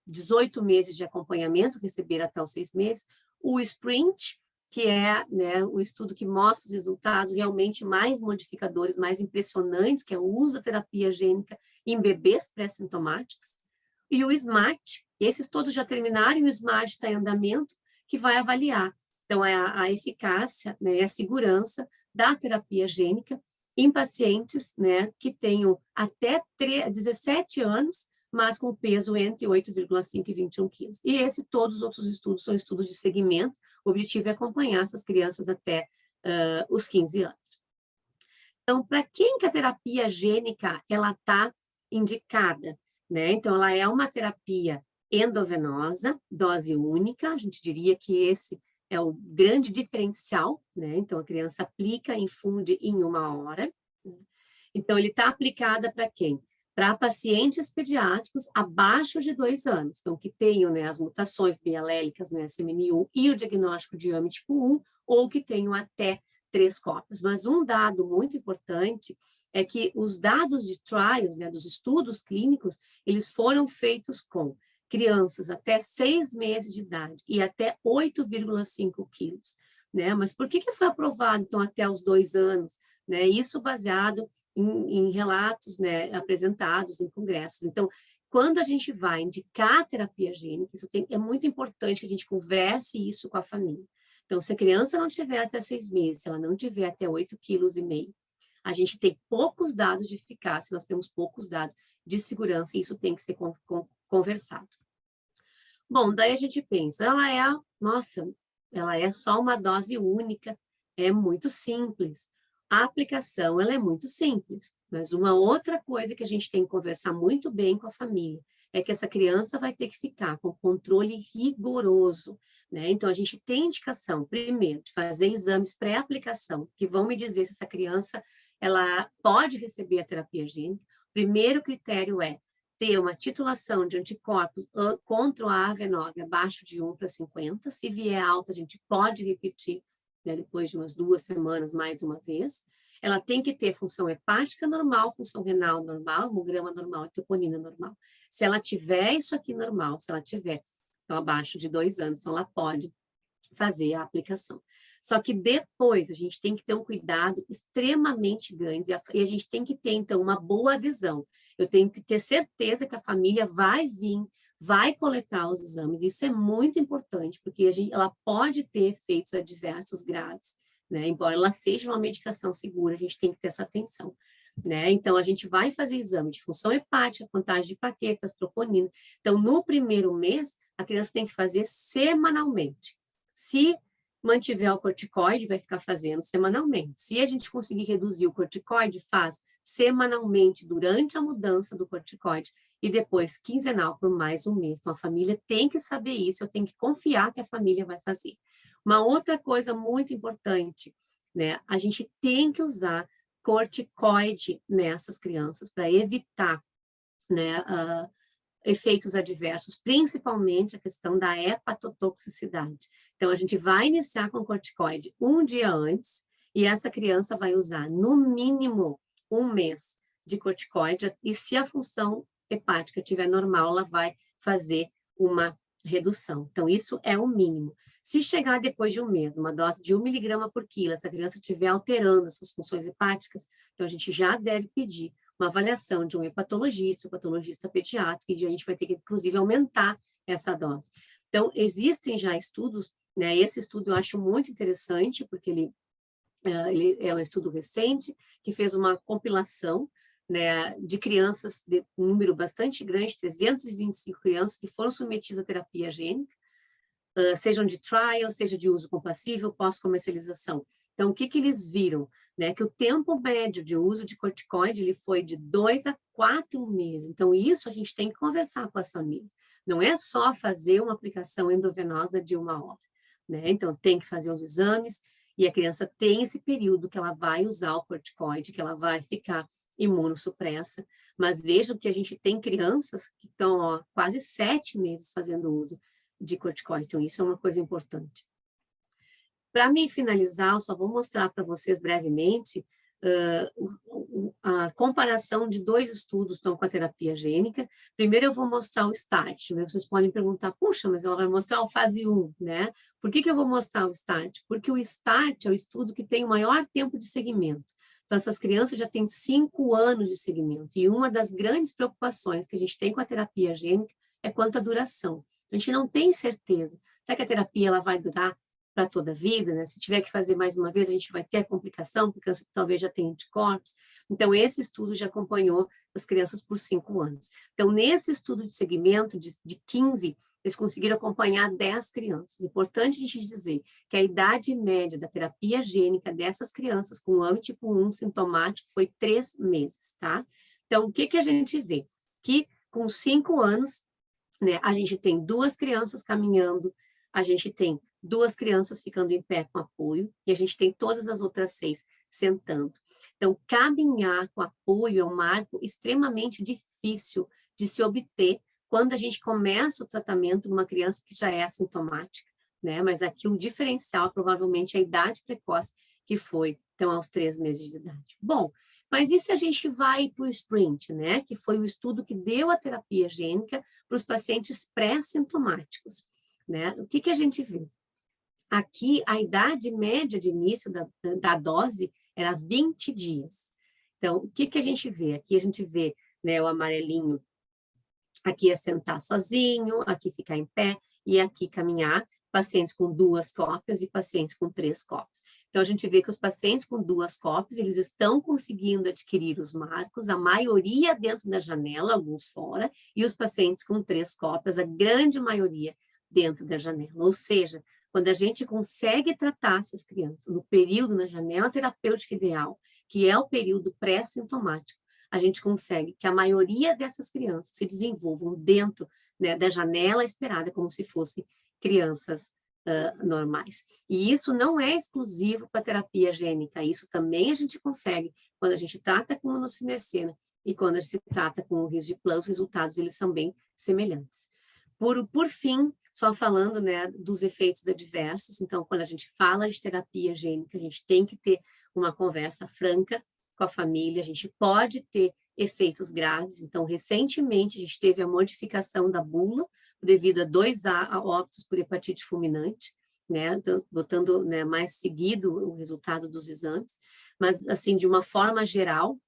18 meses de acompanhamento, receberam até os 6 meses. O SPRINT, que é, né, o estudo que mostra os resultados realmente mais modificadores, mais impressionantes, que é o uso da terapia gênica em bebês pré-sintomáticos. E o SMART, esses todos já terminaram, e o SMART está em andamento, que vai avaliar, então, a eficácia, né, e a segurança da terapia gênica em pacientes, né, que tenham até 17 anos, mas com peso entre 8,5 e 21 quilos. E todos os outros estudos são estudos de segmento, o objetivo é acompanhar essas crianças até os 15 anos. Então, para quem que a terapia gênica ela está indicada? Né? Então, ela é uma terapia endovenosa, dose única, a gente diria que esse é o grande diferencial, né? Então, a criança aplica, infunde em 1 hora. Então, ele está aplicada para quem? Para pacientes pediátricos abaixo de 2 anos, então, que tenham, né, as mutações bialélicas no SMN1 e o diagnóstico de AME tipo 1, ou que tenham até 3 cópias. Mas um dado muito importante é que os dados de trials, né, dos estudos clínicos, eles foram feitos com crianças até 6 meses de idade e até 8,5 quilos. Né? Mas por que foi aprovado, então, até os 2 anos? Né? Isso baseado em relatos, né, apresentados em congressos. Então, quando a gente vai indicar a terapia gênica, é muito importante que a gente converse isso com a família. Então, se a criança não tiver até 6 meses, se ela não tiver até 8,5 kg, a gente tem poucos dados de eficácia, nós temos poucos dados de segurança, e isso tem que ser conversado. Bom, daí a gente pensa, ela é só uma dose única, é muito simples. A aplicação, ela é muito simples, mas uma outra coisa que a gente tem que conversar muito bem com a família é que essa criança vai ter que ficar com controle rigoroso, né? Então, a gente tem indicação, primeiro, de fazer exames pré-aplicação, que vão me dizer se essa criança ela pode receber a terapia gênica. O primeiro critério é ter uma titulação de anticorpos contra o AAV9 abaixo de 1 para 50. Se vier alta, a gente pode repetir, né, depois de umas 2 semanas, mais uma vez. Ela tem que ter função hepática normal, função renal normal, hemograma normal e troponina normal. Se ela tiver isso aqui normal, se ela tiver então, abaixo de 2 anos, então ela pode fazer a aplicação. Só que depois a gente tem que ter um cuidado extremamente grande e a gente tem que ter, então, uma boa adesão. Eu tenho que ter certeza que a família vai vir, vai coletar os exames. Isso é muito importante, porque ela pode ter efeitos adversos graves, né? Embora ela seja uma medicação segura, a gente tem que ter essa atenção. Né? Então, a gente vai fazer exame de função hepática, contagem de plaquetas, troponina. Então, no primeiro mês, a criança tem que fazer semanalmente. Se mantiver o corticoide, vai ficar fazendo semanalmente. Se a gente conseguir reduzir o corticoide, faz semanalmente durante a mudança do corticoide e depois quinzenal por mais um mês. Então, a família tem que saber isso, eu tenho que confiar que a família vai fazer. Uma outra coisa muito importante, né? A gente tem que usar corticoide nessas crianças para evitar, né, efeitos adversos, principalmente a questão da hepatotoxicidade. Então, a gente vai iniciar com corticoide 1 dia antes, e essa criança vai usar, no mínimo, 1 mês de corticoide, e se a função hepática estiver normal, ela vai fazer uma redução. Então, isso é o mínimo. Se chegar depois de um mês, uma dose de 1 miligrama por quilo, essa criança estiver alterando as suas funções hepáticas, então a gente já deve pedir uma avaliação de um hepatologista, um patologista pediátrico, e a gente vai ter que, inclusive, aumentar essa dose. Então, existem já estudos, né? Esse estudo eu acho muito interessante, porque ele é um estudo recente, que fez uma compilação, né, de crianças, de um número bastante grande, 325 crianças, que foram submetidas à terapia gênica, sejam de trial, seja de uso compassível, pós-comercialização. Então, o que eles viram? Né, que o tempo médio de uso de corticoide ele foi de 2 a 4 meses. Então, isso a gente tem que conversar com as famílias. Não é só fazer uma aplicação endovenosa de 1 hora. Né? Então, tem que fazer os exames, e a criança tem esse período que ela vai usar o corticoide, que ela vai ficar imunossupressa, mas vejam que a gente tem crianças que estão quase 7 meses fazendo uso de corticoide, então isso é uma coisa importante. Para me finalizar, eu só vou mostrar para vocês brevemente a comparação de 2 estudos estão com a terapia gênica. Primeiro eu vou mostrar o START, né? Vocês podem perguntar, puxa, mas ela vai mostrar o fase 1, né? Por que eu vou mostrar o START? Porque o START é o estudo que tem o maior tempo de seguimento. Então, essas crianças já têm 5 anos de seguimento, e uma das grandes preocupações que a gente tem com a terapia gênica é quanto à duração. A gente não tem certeza. Será que a terapia ela vai durar para toda a vida, né? Se tiver que fazer mais uma vez, a gente vai ter complicação, porque talvez já tenha anticorpos. Então, esse estudo já acompanhou as crianças por 5 anos. Então, nesse estudo de segmento de 15, eles conseguiram acompanhar 10 crianças. Importante a gente dizer que a idade média da terapia gênica dessas crianças com AME tipo 1 sintomático foi 3 meses, tá? Então, o que a gente vê? Que com 5 anos, né, a gente tem 2 crianças caminhando, a gente tem 2 crianças ficando em pé com apoio, e a gente tem todas as outras 6 sentando. Então, caminhar com apoio é um marco extremamente difícil de se obter quando a gente começa o tratamento numa criança que já é assintomática, né? Mas aqui o diferencial provavelmente é a idade precoce, que foi, então, aos 3 meses de idade. Bom, mas e se a gente vai para o SPRINT, né? Que foi o estudo que deu a terapia gênica para os pacientes pré-sintomáticos, né? O que a gente vê? Aqui, a idade média de início da dose era 20 dias. Então, o que a gente vê? Aqui a gente vê, né, o amarelinho, aqui é sentar sozinho, aqui ficar em pé, e aqui caminhar, pacientes com 2 cópias e pacientes com 3 cópias. Então, a gente vê que os pacientes com 2 cópias, eles estão conseguindo adquirir os marcos, a maioria dentro da janela, alguns fora, e os pacientes com 3 cópias, a grande maioria dentro da janela. Ou seja, quando a gente consegue tratar essas crianças no período, na janela terapêutica ideal, que é o período pré-sintomático, a gente consegue que a maioria dessas crianças se desenvolvam dentro, né, da janela esperada, como se fossem crianças normais. E isso não é exclusivo para a terapia gênica, isso também a gente consegue quando a gente trata com monocinencena e quando a gente trata com o risdiplam, os resultados eles são bem semelhantes. Por fim, só falando, né, dos efeitos adversos, então, quando a gente fala de terapia gênica, a gente tem que ter uma conversa franca com a família, a gente pode ter efeitos graves. Então, recentemente, a gente teve a modificação da bula devido a 2 óbitos por hepatite fulminante, né, botando, né, mais seguido o resultado dos exames, mas, assim, de uma forma geral,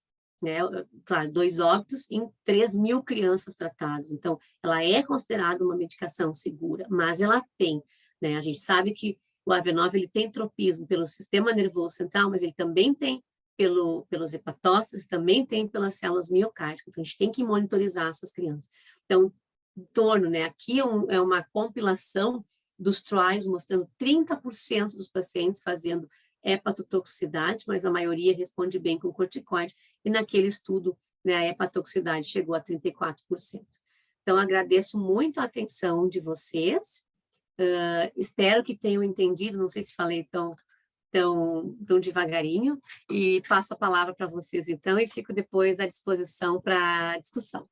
né, claro, 2 óbitos em 3.000 crianças tratadas. Então, ela é considerada uma medicação segura, mas ela tem, né, a gente sabe que o AV9 ele tem tropismo pelo sistema nervoso central, mas ele também tem pelos hepatócitos, também tem pelas células miocárdicas. Então, a gente tem que monitorizar essas crianças. Então, em torno, né, aqui é uma compilação dos trials mostrando 30% dos pacientes fazendo hepatotoxicidade, mas a maioria responde bem com corticoide, e naquele estudo, né, a hepatotoxicidade chegou a 34%. Então, agradeço muito a atenção de vocês, espero que tenham entendido, não sei se falei tão devagarinho, e passo a palavra para vocês, então, e fico depois à disposição para discussão.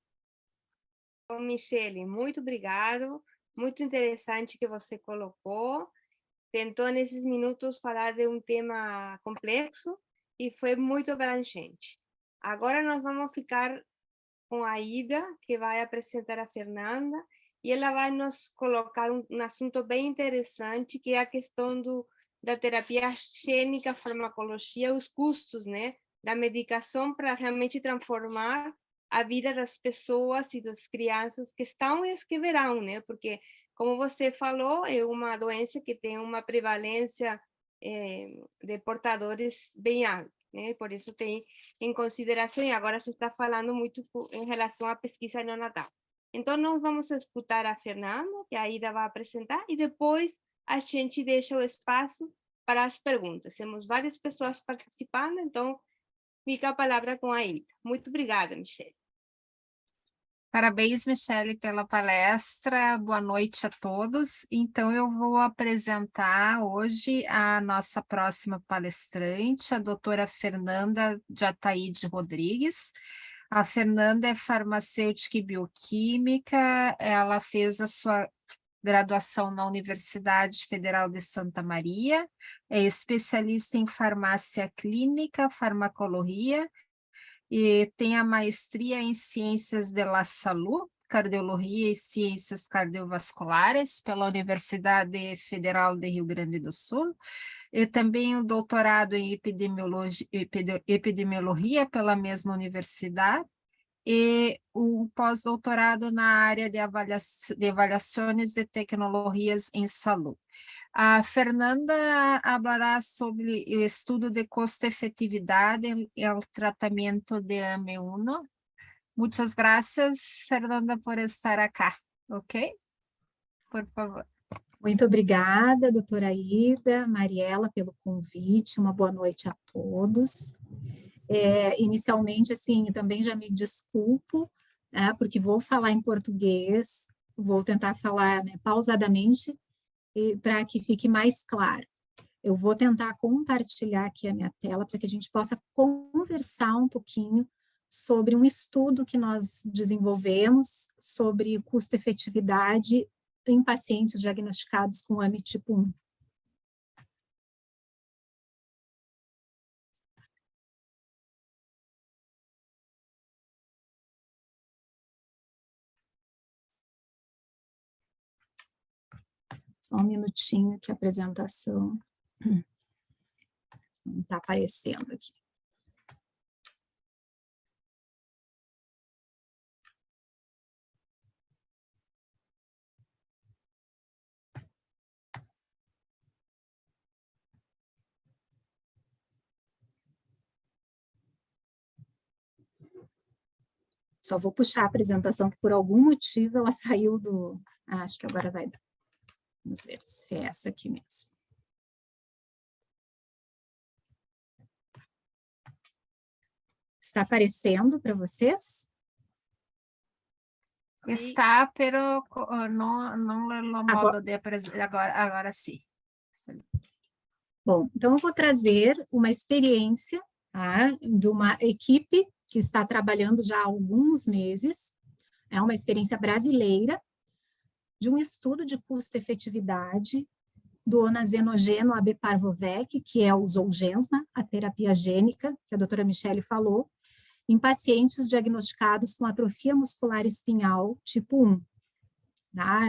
Bom, Michele, muito obrigado, muito interessante que você colocou, tentou nesses minutos falar de um tema complexo e foi muito abrangente. Agora nós vamos ficar com a Ida, que vai apresentar a Fernanda, e ela vai nos colocar um assunto bem interessante, que é a questão da terapia gênica, farmacologia, os custos, né, da medicação para realmente transformar a vida das pessoas e das crianças que estão e as que verão, né, porque, como você falou, é uma doença que tem uma prevalência de portadores bem alta, né, por isso tem em consideração, e agora se está falando muito em relação à pesquisa neonatal. Então, nós vamos escutar a Fernanda, que a Ida vai apresentar, e depois a gente deixa o espaço para as perguntas. Temos várias pessoas participando, então fica a palavra com a Ida. Muito obrigada, Michelle. Parabéns, Michelle, pela palestra. Boa noite a todos. Então, eu vou apresentar hoje a nossa próxima palestrante, a doutora Fernanda de Ataíde Rodrigues. A Fernanda é farmacêutica e bioquímica, ela fez a sua graduação na Universidade Federal de Santa Maria, é especialista em farmácia clínica, farmacologia, e tem a maestria em Ciências de la Saúde, Cardiologia e Ciências Cardiovasculares pela Universidade Federal de Rio Grande do Sul, e também o doutorado em epidemiologia pela mesma universidade, e um pós-doutorado na área de avaliações de tecnologias em saúde. A Fernanda falará sobre o estudo de custo-efetividade e o tratamento de AM1. Muitas graças, Fernanda, por estar aqui, ok? Por favor. Muito obrigada, doutora Ida, Mariela, pelo convite. Uma boa noite a todos. Inicialmente, assim, também já me desculpo, né, porque vou falar em português, vou tentar falar, né, pausadamente, para que fique mais claro. Eu vou tentar compartilhar aqui a minha tela para que a gente possa conversar um pouquinho sobre um estudo que nós desenvolvemos sobre custo-efetividade em pacientes diagnosticados com AMI tipo 1. Só um minutinho que a apresentação não está aparecendo aqui. Só vou puxar a apresentação, que por algum motivo ela saiu do... acho que agora vai dar. Vamos ver se é essa aqui mesmo. Está aparecendo para vocês? Está, pero não no modo de apresentar, agora sim. Bom, então eu vou trazer uma experiência, tá, de uma equipe que está trabalhando já há alguns meses, é uma experiência brasileira, de um estudo de custo-efetividade do onazenogeno abeparvovec, que é o Zolgensma, a terapia gênica, que a doutora Michelle falou, em pacientes diagnosticados com atrofia muscular espinhal tipo 1. Tá?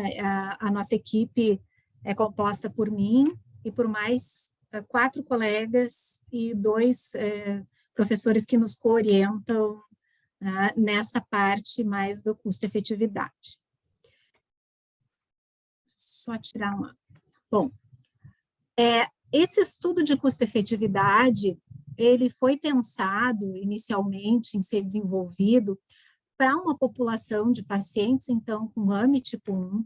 A nossa equipe é composta por mim e por mais 4 colegas e 2 professores que nos coorientam nessa parte mais do custo-efetividade. Só tirar uma... Bom, esse estudo de custo-efetividade, ele foi pensado inicialmente em ser desenvolvido para uma população de pacientes, então, com AMI tipo 1,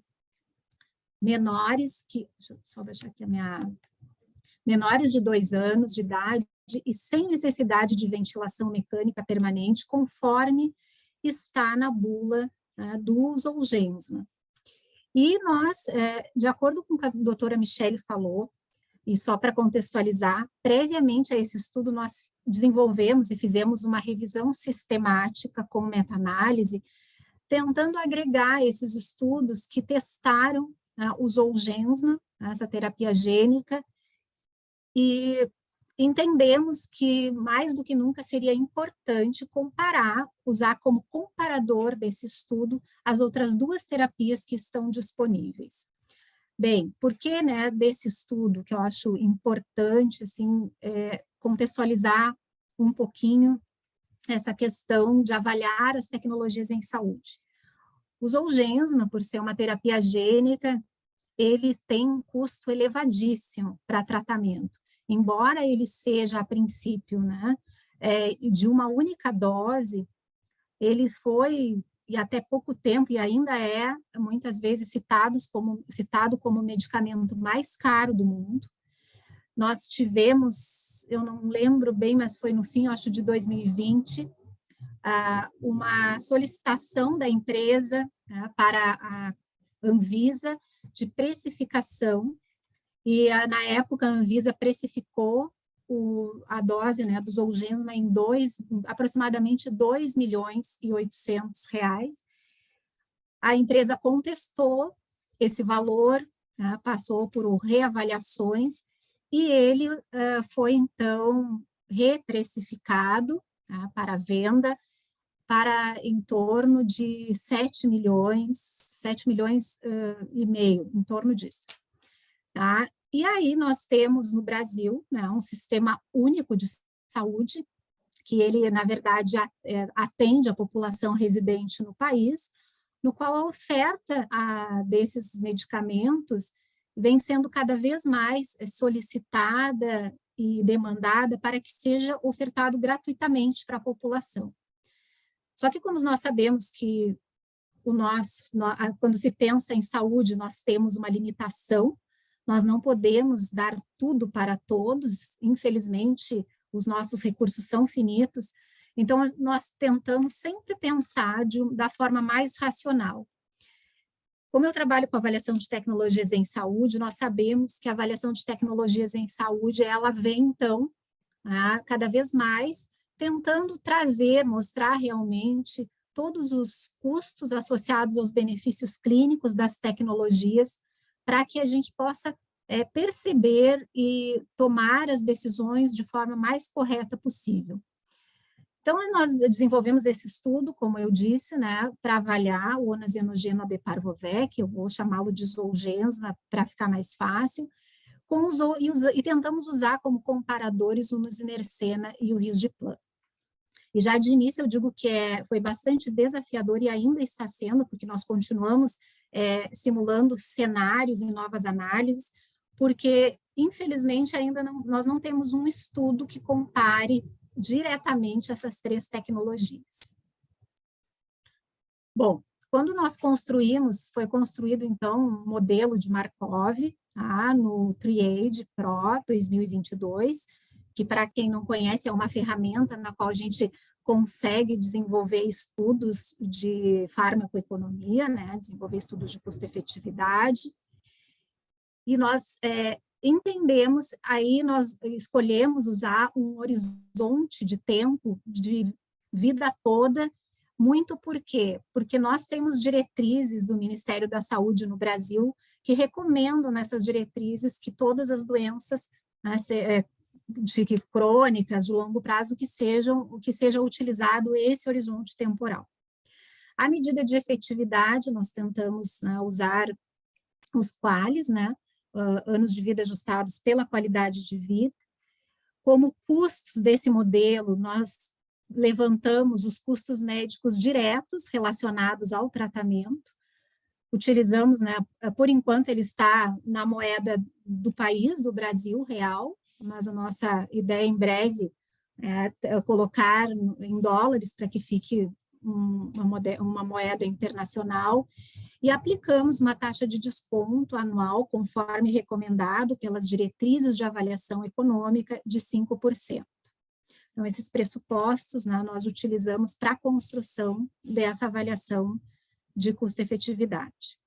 menores que... Deixa eu só deixar aqui a minha... Menores de 2 anos de idade e sem necessidade de ventilação mecânica permanente, conforme está na bula do Zolgensma. E nós, de acordo com o que a doutora Michelle falou, e só para contextualizar, previamente a esse estudo nós desenvolvemos e fizemos uma revisão sistemática com meta-análise, tentando agregar esses estudos que testaram o Zolgensma, essa terapia gênica, e entendemos que, mais do que nunca, seria importante usar como comparador desse estudo as outras 2 terapias que estão disponíveis. Bem, por que, né, desse estudo, que eu acho importante, assim, contextualizar um pouquinho essa questão de avaliar as tecnologias em saúde. O Zolgensma, por ser uma terapia gênica, ele tem um custo elevadíssimo para tratamento. Embora ele seja, a princípio, né, de uma única dose, ele foi, e até pouco tempo, e ainda é, muitas vezes, citado como o medicamento mais caro do mundo. Nós tivemos, eu não lembro bem, mas foi no fim, acho, de 2020, uma solicitação da empresa, né, para a Anvisa de precificação, e na época a Anvisa precificou a dose, né, do Zolgensma em aproximadamente R$2.800.000. A empresa contestou esse valor, né, passou por reavaliações, e ele foi, então, reprecificado, né, para venda, para em torno de 7 milhões e meio, em torno disso. Tá? E aí nós temos no Brasil, né, um sistema único de saúde, que ele, na verdade, atende a população residente no país, no qual a oferta desses medicamentos vem sendo cada vez mais solicitada e demandada para que seja ofertado gratuitamente para a população. Só que, como nós sabemos que quando se pensa em saúde, nós temos uma limitação, nós não podemos dar tudo para todos, infelizmente, os nossos recursos são finitos, então nós tentamos sempre pensar da forma mais racional. Como eu trabalho com avaliação de tecnologias em saúde, nós sabemos que a avaliação de tecnologias em saúde, ela vem, então, cada vez mais, tentando mostrar realmente todos os custos associados aos benefícios clínicos das tecnologias, para que a gente possa perceber e tomar as decisões de forma mais correta possível. Então, nós desenvolvemos esse estudo, como eu disse, né, para avaliar o onazenogeno abeparvovec, eu vou chamá-lo de Zolgensma para ficar mais fácil, e tentamos usar como comparadores o nusinercena e o risdiplam. E já de início eu digo que foi bastante desafiador e ainda está sendo, porque nós continuamos simulando cenários em novas análises, porque, infelizmente, ainda nós não temos um estudo que compare diretamente essas 3 tecnologias. Bom, quando nós foi construído, então, um modelo de Markov, no Triage Pro 2022, que, para quem não conhece, é uma ferramenta na qual a gente consegue desenvolver estudos de farmacoeconomia, né, desenvolver estudos de custo-efetividade, e nós entendemos, aí nós escolhemos usar um horizonte de tempo, de vida toda, muito por quê? Porque nós temos diretrizes do Ministério da Saúde no Brasil que recomendam nessas diretrizes que todas as doenças crônicas, de longo prazo, que seja utilizado esse horizonte temporal. A medida de efetividade, nós tentamos usar os QALYs, né, anos de vida ajustados pela qualidade de vida. Como custos desse modelo, nós levantamos os custos médicos diretos relacionados ao tratamento, utilizamos, né, por enquanto ele está na moeda do país, do Brasil real, mas a nossa ideia em breve é colocar em dólares para que fique uma moeda internacional, e aplicamos uma taxa de desconto anual, conforme recomendado pelas diretrizes de avaliação econômica, de 5%. Então, esses pressupostos, né, nós utilizamos para a construção dessa avaliação de custo-efetividade.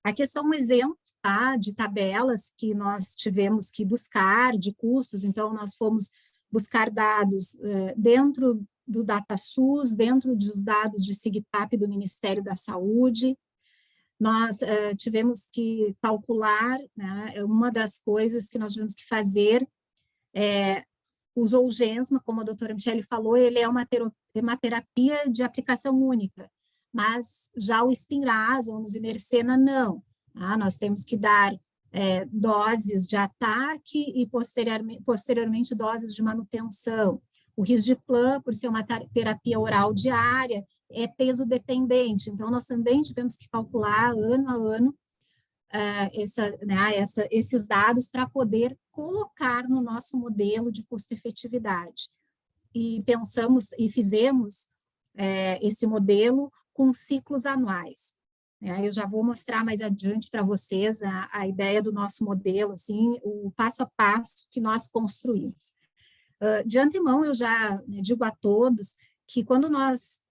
Aqui é só um exemplo, tá, de tabelas que nós tivemos que buscar, de custos. Então, nós fomos buscar dados dentro do DataSUS, dentro dos dados de SIGPAP do Ministério da Saúde. Nós tivemos que calcular, né, uma das coisas que nós tivemos que fazer O Zolgensma, como a doutora Michele falou, ele é uma terapia de aplicação única, mas já o Spinraza, o Nusinercena, não. Nós temos que dar doses de ataque e posteriormente doses de manutenção. O Risdiplam, por ser uma terapia oral diária, é peso dependente, então nós também tivemos que calcular ano a ano esses dados para poder colocar no nosso modelo de custo-efetividade. E pensamos e fizemos esse modelo com ciclos anuais. Eu já vou mostrar mais adiante para vocês a ideia do nosso modelo, assim, o passo a passo que nós construímos. De antemão, eu já digo a todos que quando nós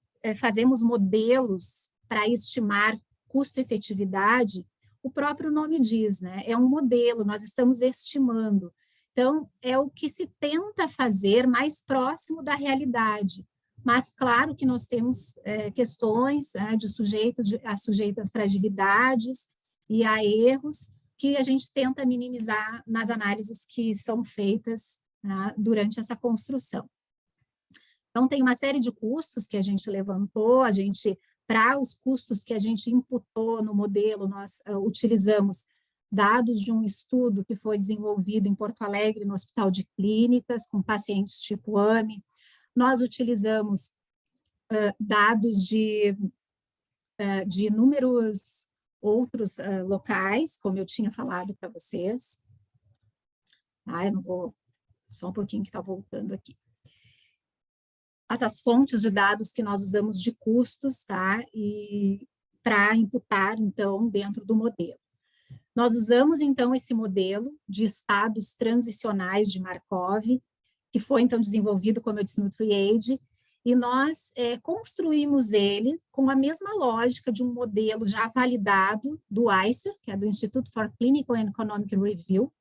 fazemos modelos para estimar custo-efetividade, o próprio nome diz, né? É um modelo, nós estamos estimando. Então, é o que se tenta fazer mais próximo da realidade. Mas, claro que nós temos questões de sujeitas a fragilidades e a erros que a gente tenta minimizar nas análises que são feitas durante essa construção. Então, tem uma série de custos que a gente levantou, para os custos que a gente imputou no modelo, nós utilizamos dados de um estudo que foi desenvolvido em Porto Alegre, no Hospital de Clínicas, com pacientes tipo AME. Nós utilizamos dados de inúmeros outros locais, como eu tinha falado para vocês. Eu não vou... Só um pouquinho que está voltando aqui. Essas fontes de dados que nós usamos de custos, tá? E para imputar, então, dentro do modelo. Nós usamos, então, esse modelo de estados transicionais de Markov, que foi, então, desenvolvido, como eu disse, no TRIAGE, e nós construímos ele com a mesma lógica de um modelo já validado do ICER, que é do Institute for Clinical and Economic Review,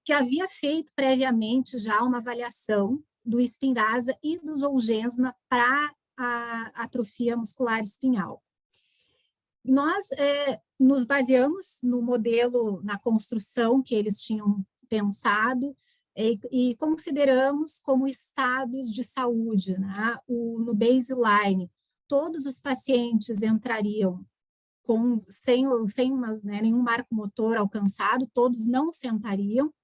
que havia feito previamente já uma avaliação do Spinraza e do Zolgensma para a atrofia muscular espinhal. Nós nos baseamos no modelo, na construção que eles tinham pensado e consideramos como estados de saúde, né? No baseline, todos os pacientes entrariam sem nenhum marco motor alcançado, todos não sentariam.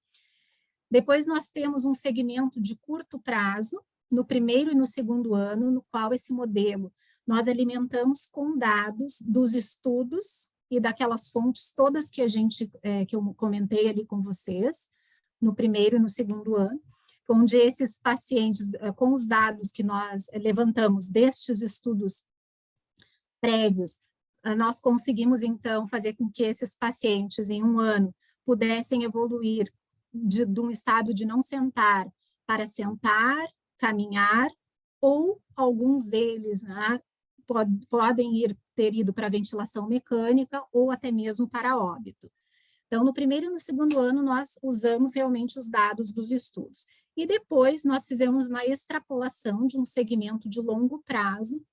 Depois nós temos um segmento de curto prazo, no primeiro e no segundo ano, no qual esse modelo nós alimentamos com dados dos estudos e daquelas fontes todas que que eu comentei ali com vocês, no primeiro e no segundo ano, onde esses pacientes, com os dados que nós levantamos destes estudos prévios, nós conseguimos, então, fazer com que esses pacientes, em um ano, pudessem evoluir de um estado de não sentar para sentar, caminhar, ou alguns deles podem ter ido para ventilação mecânica ou até mesmo para óbito. Então, no primeiro e no segundo ano, nós usamos realmente os dados dos estudos. E depois nós fizemos uma extrapolação de um segmento de longo prazo,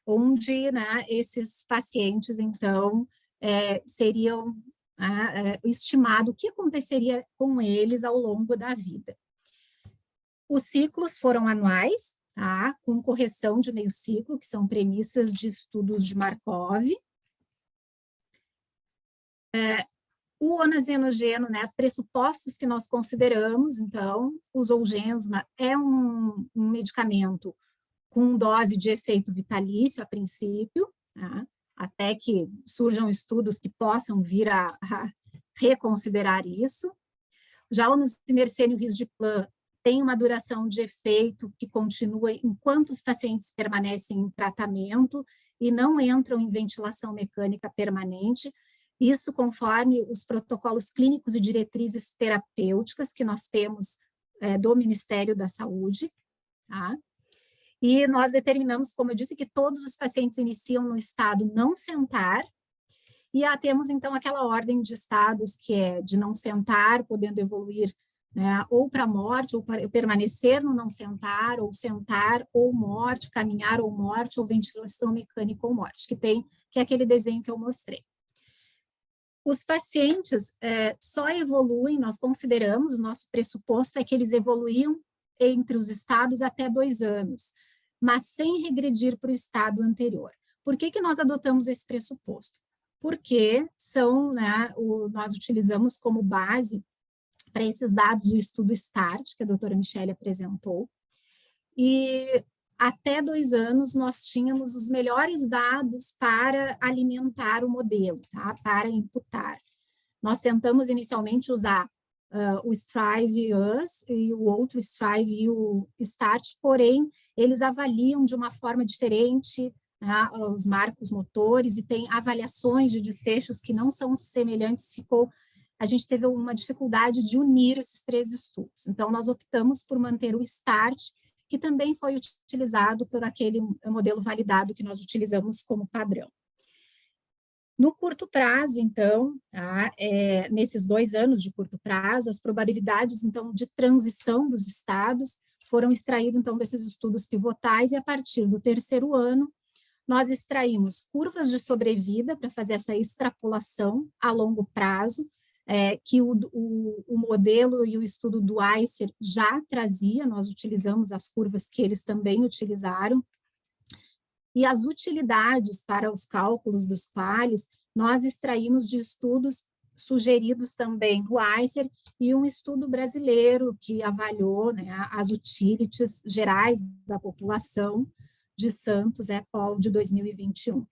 onde esses pacientes, então, seriam estimado o que aconteceria com eles ao longo da vida. Os ciclos foram anuais, tá? Com correção de meio ciclo, que são premissas de estudos de Markov. O onazenogeno, os pressupostos que nós consideramos, então, o Zolgensma é um medicamento com dose de efeito vitalício a princípio, tá? Até que surjam estudos que possam vir a reconsiderar isso. Já o Nusinercena e o Risdiplam tem uma duração de efeito que continua enquanto os pacientes permanecem em tratamento e não entram em ventilação mecânica permanente, isso conforme os protocolos clínicos e diretrizes terapêuticas que nós temos do Ministério da Saúde, tá? E nós determinamos, como eu disse, que todos os pacientes iniciam no estado não sentar, e temos, então, aquela ordem de estados que é de não sentar, podendo evoluir ou para morte, ou para permanecer no não sentar, ou sentar, ou morte, caminhar ou morte, ou ventilação mecânica ou morte, que é aquele desenho que eu mostrei. Os pacientes só evoluem, nós consideramos, o nosso pressuposto é que eles evoluíam entre os estados até 2 anos, mas sem regredir para o estado anterior. Por que nós adotamos esse pressuposto? Porque nós utilizamos como base para esses dados o estudo START, que a doutora Michele apresentou, e até 2 anos nós tínhamos os melhores dados para alimentar o modelo, tá? Para imputar. Nós tentamos inicialmente usar o Strive-US e o outro Strive e o START, porém eles avaliam de uma forma diferente, né, os marcos motores, e tem avaliações de desfechos que não são semelhantes. A gente teve uma dificuldade de unir esses 3 estudos. Então nós optamos por manter o START, que também foi utilizado por aquele modelo validado que nós utilizamos como padrão. No curto prazo, então, nesses 2 anos de curto prazo, as probabilidades, então, de transição dos estados foram extraídas, então, desses estudos pivotais, e a partir do 3º ano, nós extraímos curvas de sobrevida para fazer essa extrapolação a longo prazo, que o modelo e o estudo do ICER já trazia, nós utilizamos as curvas que eles também utilizaram, e as utilidades para os cálculos dos quales nós extraímos de estudos sugeridos também do ICER e um estudo brasileiro que avaliou, né, as utilities gerais da população de Santos et al. De 2021.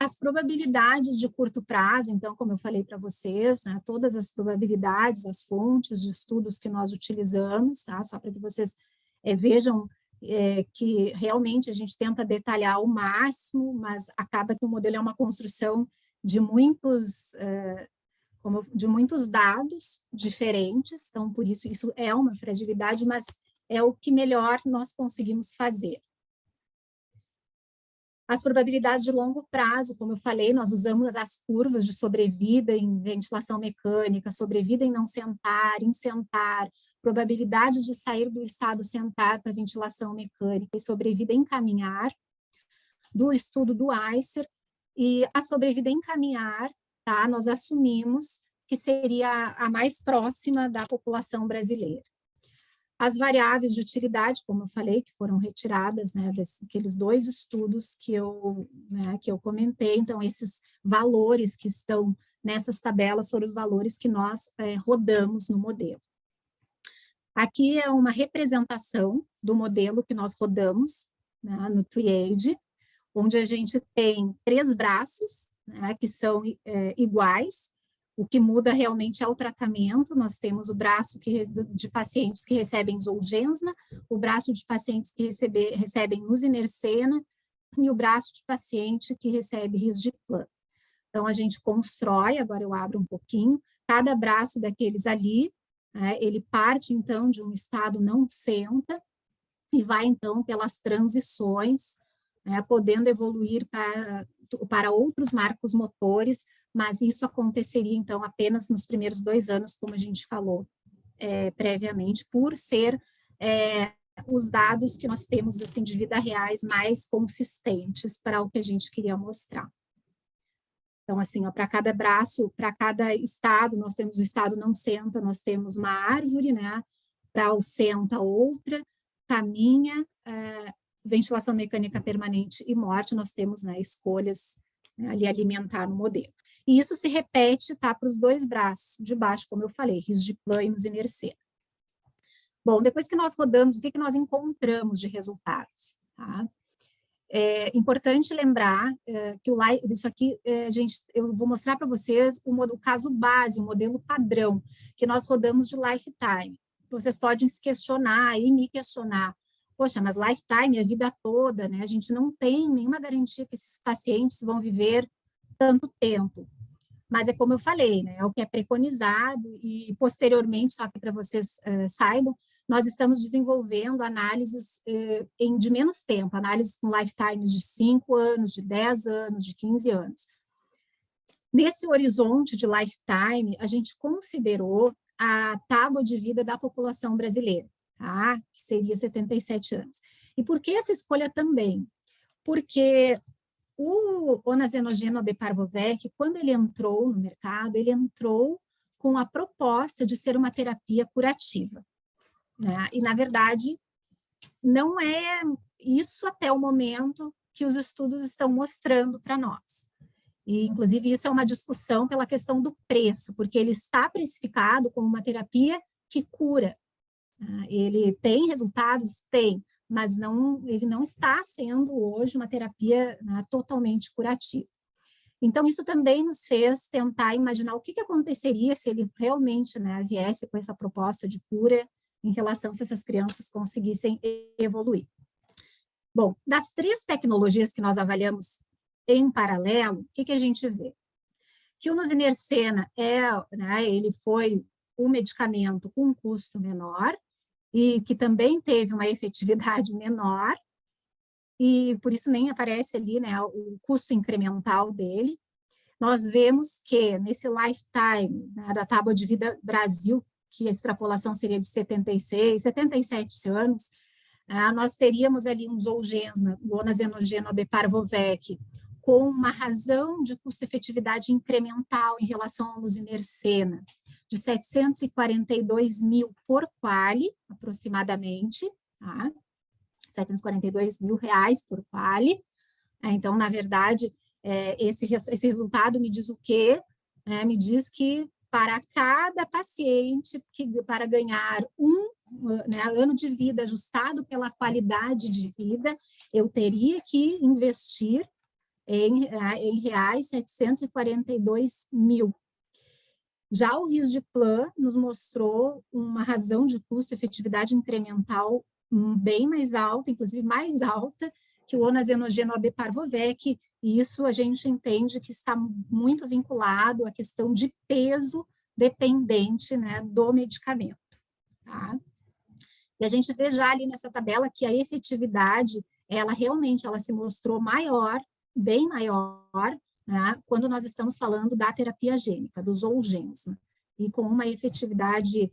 As probabilidades de curto prazo, então, como eu falei para vocês, né, todas as probabilidades, as fontes de estudos que nós utilizamos, tá, só para que vocês vejam que realmente a gente tenta detalhar ao máximo, mas acaba que o modelo é uma construção de muitos dados diferentes, então, por isso é uma fragilidade, mas é o que melhor nós conseguimos fazer. As probabilidades de longo prazo, como eu falei, nós usamos as curvas de sobrevida em ventilação mecânica, sobrevida em não sentar, em sentar, probabilidades de sair do estado sentar para ventilação mecânica e sobrevida em caminhar, do estudo do ICER, e a sobrevida em caminhar, tá, nós assumimos que seria a mais próxima da população brasileira. As variáveis de utilidade, como eu falei, que foram retiradas, né, daqueles 2 estudos que eu comentei, então esses valores que estão nessas tabelas foram os valores que nós rodamos no modelo. Aqui é uma representação do modelo que nós rodamos, né, no Triage, onde a gente tem 3 braços, né, que são iguais. O que muda realmente é o tratamento. Nós temos o braço de pacientes que recebem Zolgensma, o braço de pacientes que recebem Nusinercena e o braço de paciente que recebe Risdiplam. Então, a gente constrói, agora eu abro um pouquinho, cada braço daqueles ali, ele parte, então, de um estado não senta e vai, então, pelas transições, podendo evoluir para outros marcos motores, mas isso aconteceria, então, apenas nos primeiros 2 anos, como a gente falou previamente, por ser os dados que nós temos, assim, de vida reais mais consistentes para o que a gente queria mostrar. Então, assim, para cada braço, para cada estado, nós temos o estado não senta, nós temos uma árvore, né? Para o senta, outra, caminha, ventilação mecânica permanente e morte, nós temos, né, escolhas, né, ali alimentar no modelo. E isso se repete, tá, para os 2 braços de baixo, como eu falei, Risdiplam e Nusinercena. Bom, depois que nós rodamos, o que nós encontramos de resultados, tá? É importante lembrar que isso aqui, eu vou mostrar para vocês o caso base, o modelo padrão, que nós rodamos de lifetime. Vocês podem se questionar e me questionar, poxa, mas lifetime é a vida toda, né? A gente não tem nenhuma garantia que esses pacientes vão viver tanto tempo. Mas é como eu falei, né? É o que é preconizado e posteriormente, só que para vocês saibam, nós estamos desenvolvendo análises de menos tempo, análises com lifetimes de 5 anos, de 10 anos, de 15 anos. Nesse horizonte de lifetime, a gente considerou a tábua de vida da população brasileira, tá? Que seria 77 anos. E por que essa escolha também? Porque o onazenogeno abeparvovec, quando ele entrou no mercado, ele entrou com a proposta de ser uma terapia curativa, né? E, na verdade, não é isso até o momento que os estudos estão mostrando para nós. E, inclusive, isso é uma discussão pela questão do preço, porque ele está precificado como uma terapia que cura. Ele tem resultados? Tem, mas ele não está sendo hoje uma terapia, né, totalmente curativa. Então, isso também nos fez tentar imaginar o que aconteceria se ele realmente, né, viesse com essa proposta de cura em relação se essas crianças conseguissem evoluir. Bom, das 3 tecnologias que nós avaliamos em paralelo, o que a gente vê? Que o nusinersen né, ele foi um medicamento com um custo menor e que também teve uma efetividade menor, e por isso nem aparece ali, né, o custo incremental dele. Nós vemos que nesse lifetime, né, da Tábua de Vida Brasil, que a extrapolação seria de 76, 77 anos, nós teríamos ali um Zolgensma, o onazenogeno abeparvovec, com uma razão de custo-efetividade incremental em relação ao nusinersen, de 742 mil por quali, aproximadamente, tá? 742 mil reais por quali. Então, na verdade, esse resultado me diz o quê? Me diz que para cada paciente, para ganhar né, ano de vida ajustado pela qualidade de vida, eu teria que investir em reais 742 mil. Já o Risdiplam nos mostrou uma razão de custo-efetividade incremental bem mais alta, inclusive mais alta que o onazenogeno abeparvovec, e isso a gente entende que está muito vinculado à questão de peso dependente, né, do medicamento. Tá? E a gente vê já ali nessa tabela que a efetividade, ela realmente se mostrou maior, bem maior, né, quando nós estamos falando da terapia gênica, do Zolgensma, e com uma efetividade,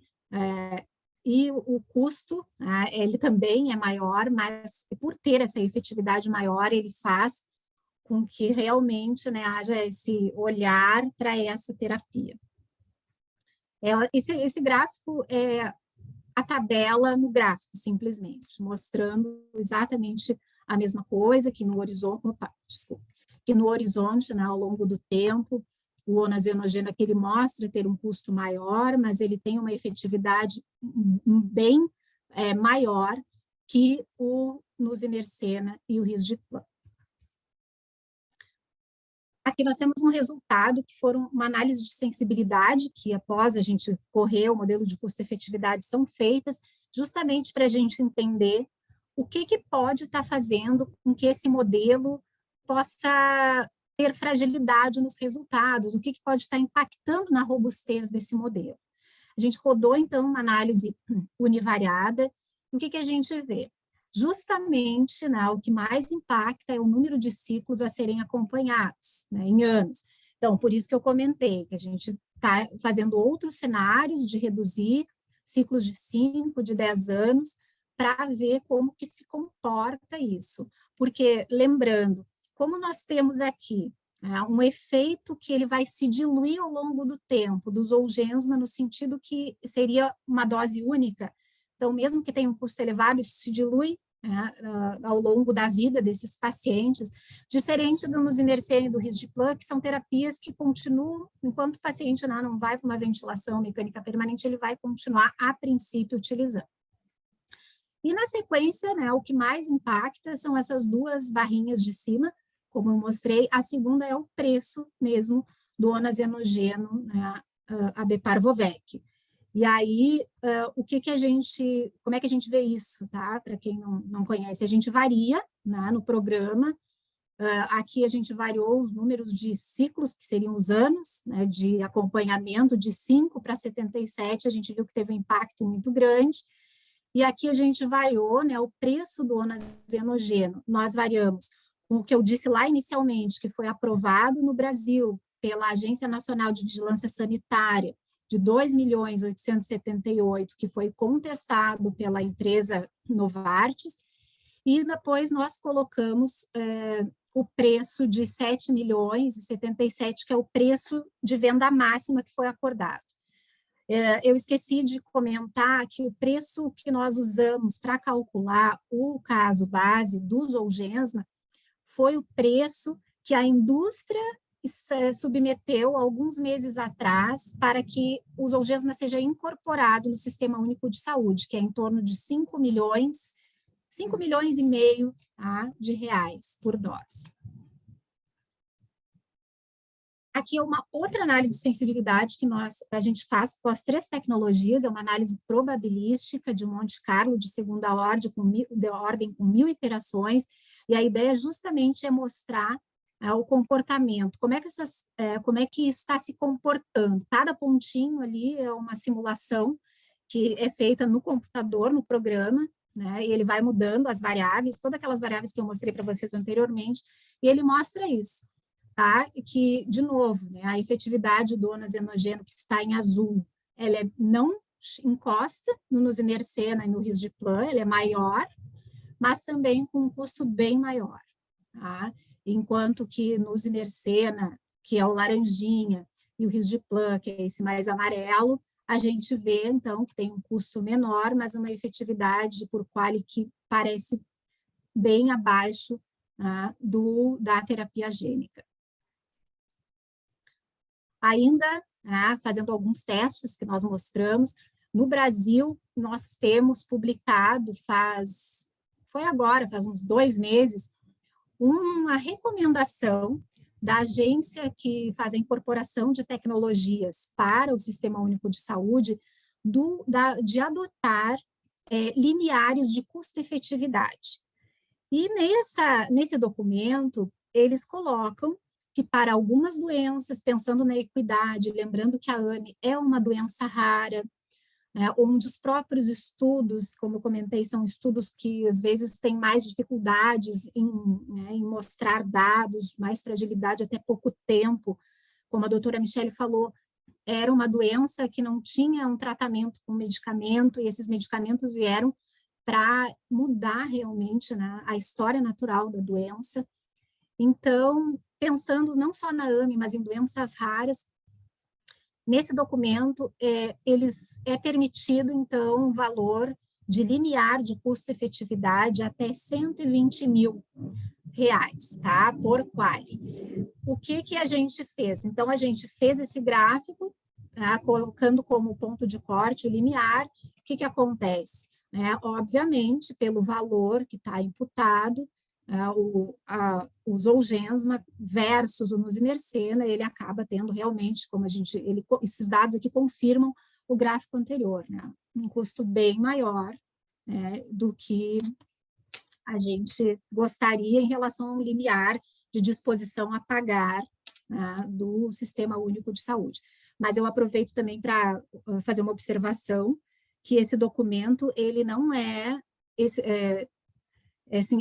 e o custo, ele também é maior, mas por ter essa efetividade maior, ele faz com que realmente, né, haja esse olhar para essa terapia. Esse gráfico é a tabela no gráfico, simplesmente, mostrando exatamente a mesma coisa que no horizonte, que no horizonte, né, ao longo do tempo, o onazenogeno aqui ele mostra ter um custo maior, mas ele tem uma efetividade bem maior que o nusinersen e o Risdiplam. Aqui nós temos um resultado que foram uma análise de sensibilidade, que após a gente correr o modelo de custo-efetividade são feitas, justamente para a gente entender o que pode estar fazendo com que esse modelo possa ter fragilidade nos resultados, o que pode estar impactando na robustez desse modelo. A gente rodou, então, uma análise univariada, e o que a gente vê? Justamente, né, o que mais impacta é o número de ciclos a serem acompanhados, né, em anos. Então, por isso que eu comentei que a gente está fazendo outros cenários de reduzir ciclos de 5, de 10 anos, para ver como que se comporta isso. Porque, lembrando, como nós temos aqui um efeito que ele vai se diluir ao longo do tempo, do Zolgensma, no sentido que seria uma dose única, então, mesmo que tenha um custo elevado, isso se dilui ao longo da vida desses pacientes, diferente do nusinersen e do Risdiplam, que são terapias que continuam, enquanto o paciente não vai para uma ventilação mecânica permanente, ele vai continuar, a princípio, utilizando. E, na sequência, né, o que mais impacta são essas 2 barrinhas de cima, como eu mostrei, a segunda é o preço mesmo do onazenogeno, né, abeparvovec. E aí, como é que a gente vê isso, tá? Para quem não conhece, a gente varia, né, no programa. Aqui a gente variou os números de ciclos, que seriam os anos, né, de acompanhamento, de 5 para 77, a gente viu que teve um impacto muito grande. E aqui a gente variou, né, o preço do onazenogeno. Nós variamos com o que eu disse lá inicialmente, que foi aprovado no Brasil pela Agência Nacional de Vigilância Sanitária, de 2.878.000, que foi contestado pela empresa Novartis, e depois nós colocamos o preço de 7.077.000, que é o preço de venda máxima que foi acordado. Eu esqueci de comentar que o preço que nós usamos para calcular o caso base do Zolgensma foi o preço que a indústria submeteu alguns meses atrás para que o Zolgensma seja incorporado no Sistema Único de Saúde, que é em torno de 5 milhões e meio, tá, de reais por dose. Aqui é uma outra análise de sensibilidade que a gente faz com as 3 tecnologias, é uma análise probabilística de Monte Carlo, de segunda ordem, com 1.000 iterações, e a ideia justamente é mostrar o comportamento, como é que isso está se comportando. Cada pontinho ali é uma simulação que é feita no computador, no programa, né, e ele vai mudando as variáveis, todas aquelas variáveis que eu mostrei para vocês anteriormente, e ele mostra isso. Tá? Que, de novo, né, a efetividade do onazenogeno, que está em azul, ela não encosta no nusinercena e no risdiplam, ela é maior, mas também com um custo bem maior. Tá? Enquanto que no nusinercena, que é o laranjinha, e o risdiplam, que é esse mais amarelo, a gente vê, então, que tem um custo menor, mas uma efetividade por quali que parece bem abaixo, tá, da terapia gênica. Ainda, né, fazendo alguns testes que nós mostramos, no Brasil, nós temos publicado, foi agora, faz uns 2 meses, uma recomendação da agência que faz a incorporação de tecnologias para o Sistema Único de Saúde, de adotar limiares de custo-efetividade. E nesse documento, eles colocam que para algumas doenças, pensando na equidade, lembrando que a AME é uma doença rara, né, onde os próprios estudos, como eu comentei, são estudos que às vezes têm mais dificuldades em mostrar dados, mais fragilidade até pouco tempo, como a doutora Michele falou, era uma doença que não tinha um tratamento com medicamento, e esses medicamentos vieram para mudar realmente, né, a história natural da doença. Então, pensando não só na AME, mas em doenças raras, nesse documento é permitido, então, um valor de limiar de custo-efetividade até R$120 mil, tá? Por quali. O que a gente fez? Então, a gente fez esse gráfico, tá? Colocando como ponto de corte o limiar. O que acontece? Obviamente, pelo valor que está imputado, o Zolgensma versus o nusinercena, ele acaba tendo realmente, esses dados aqui confirmam o gráfico anterior, né? Um custo bem maior, né, do que a gente gostaria em relação a um limiar de disposição a pagar, né, do Sistema Único de Saúde. Mas eu aproveito também para fazer uma observação, que esse documento, ele não é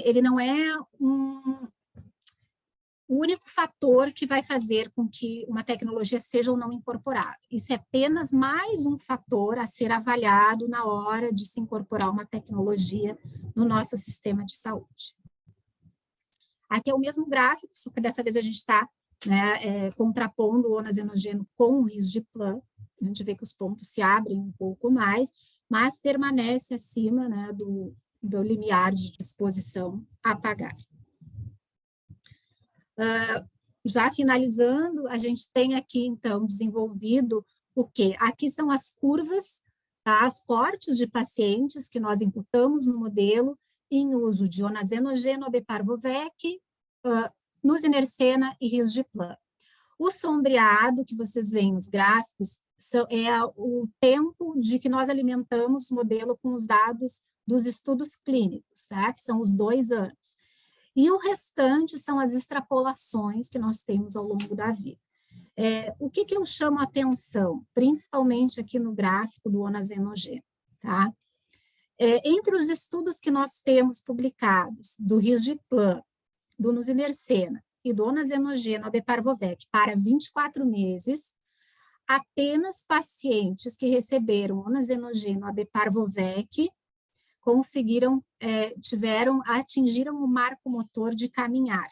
ele não é o único fator que vai fazer com que uma tecnologia seja ou não incorporada. Isso é apenas mais um fator a ser avaliado na hora de se incorporar uma tecnologia no nosso sistema de saúde. Aqui é o mesmo gráfico, só que dessa vez a gente está, né, contrapondo o onazenogeno com o risdiplam. A gente vê que os pontos se abrem um pouco mais, mas permanece acima, né, do limiar de disposição a pagar. Já finalizando, a gente tem aqui, então, desenvolvido o quê? Aqui são as curvas, tá? As cortes de pacientes que nós imputamos no modelo em uso de onazenogeno, abeparvovec, nusinercena e risdiplam. O sombreado que vocês veem nos gráficos é o tempo de que nós alimentamos o modelo com os dados dos estudos clínicos, tá? Que são os 2 anos. E o restante são as extrapolações que nós temos ao longo da vida. O que eu chamo a atenção, principalmente aqui no gráfico do onazenogeno, tá? Entre os estudos que nós temos publicados do risdiplam, do nusinercena e do onazenogeno abeparvovec para 24 meses, apenas pacientes que receberam onazenogeno abeparvovec atingiram o marco motor de caminhar,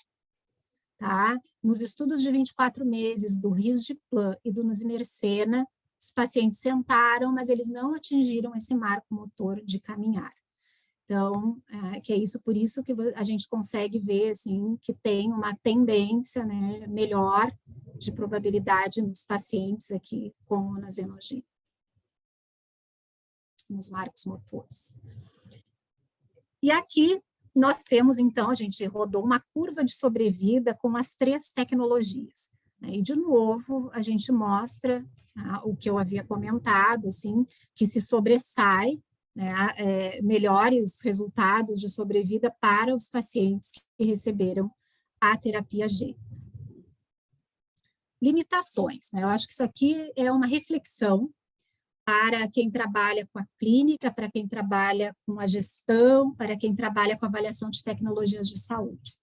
tá? Nos estudos de 24 meses do risdiplam e do nusinersen, os pacientes sentaram, mas eles não atingiram esse marco motor de caminhar. Então, que é isso, por isso que a gente consegue ver, assim, que tem uma tendência, né, melhor de probabilidade nos pacientes aqui com nasenogênio, nos marcos motores. E aqui nós temos, então, a gente rodou uma curva de sobrevida com as 3 tecnologias, né, e, de novo, a gente mostra o que eu havia comentado, assim, que se sobressai, né, melhores resultados de sobrevida para os pacientes que receberam a terapia gênica. Limitações, né? Eu acho que isso aqui é uma reflexão para quem trabalha com a clínica, para quem trabalha com a gestão, para quem trabalha com a avaliação de tecnologias de saúde.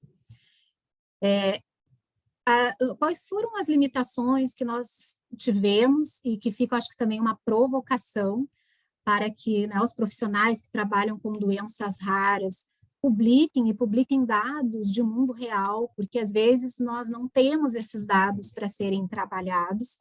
Quais foram as limitações que nós tivemos e que fica, acho que também uma provocação para que, né, os profissionais que trabalham com doenças raras publiquem dados de mundo real, porque às vezes nós não temos esses dados para serem trabalhados.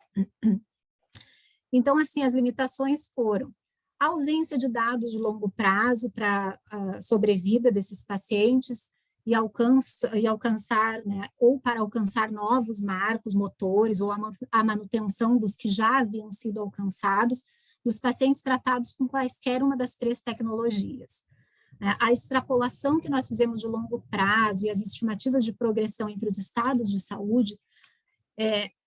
Então, assim, as limitações foram a ausência de dados de longo prazo para a sobrevida desses pacientes e alcançar, né, ou para alcançar novos marcos motores ou a manutenção dos que já haviam sido alcançados dos pacientes tratados com quaisquer uma das 3 tecnologias. A extrapolação que nós fizemos de longo prazo e as estimativas de progressão entre os estados de saúde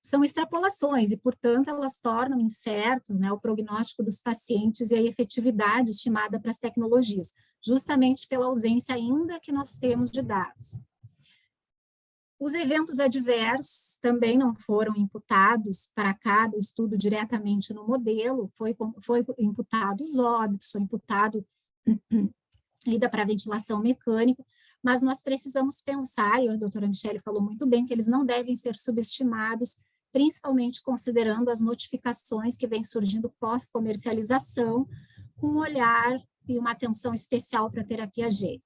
são extrapolações e, portanto, elas tornam incertos, né, o prognóstico dos pacientes e a efetividade estimada para as tecnologias, justamente pela ausência ainda que nós temos de dados. Os eventos adversos também não foram imputados para cada estudo diretamente no modelo, foi imputado os óbitos, foi imputado ida para ventilação mecânica, mas nós precisamos pensar, e a doutora Michele falou muito bem, que eles não devem ser subestimados, principalmente considerando as notificações que vêm surgindo pós-comercialização, com um olhar e uma atenção especial para a terapia gênica.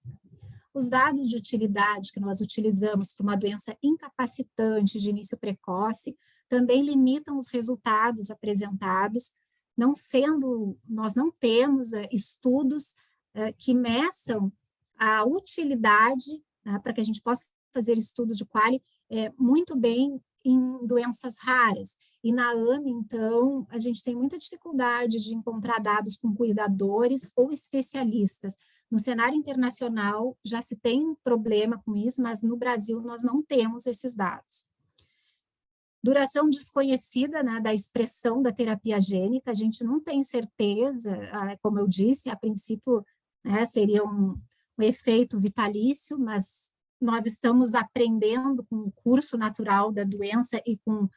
Os dados de utilidade que nós utilizamos para uma doença incapacitante de início precoce também limitam os resultados apresentados, nós não temos estudos que meçam a utilidade, né, para que a gente possa fazer estudos de quali muito bem em doenças raras. E na AME, então, a gente tem muita dificuldade de encontrar dados com cuidadores ou especialistas. No cenário internacional, já se tem um problema com isso, mas no Brasil nós não temos esses dados. Duração desconhecida, né, da expressão da terapia gênica, a gente não tem certeza, como eu disse, a princípio, né, seria um efeito vitalício, mas nós estamos aprendendo com o curso natural da doença e com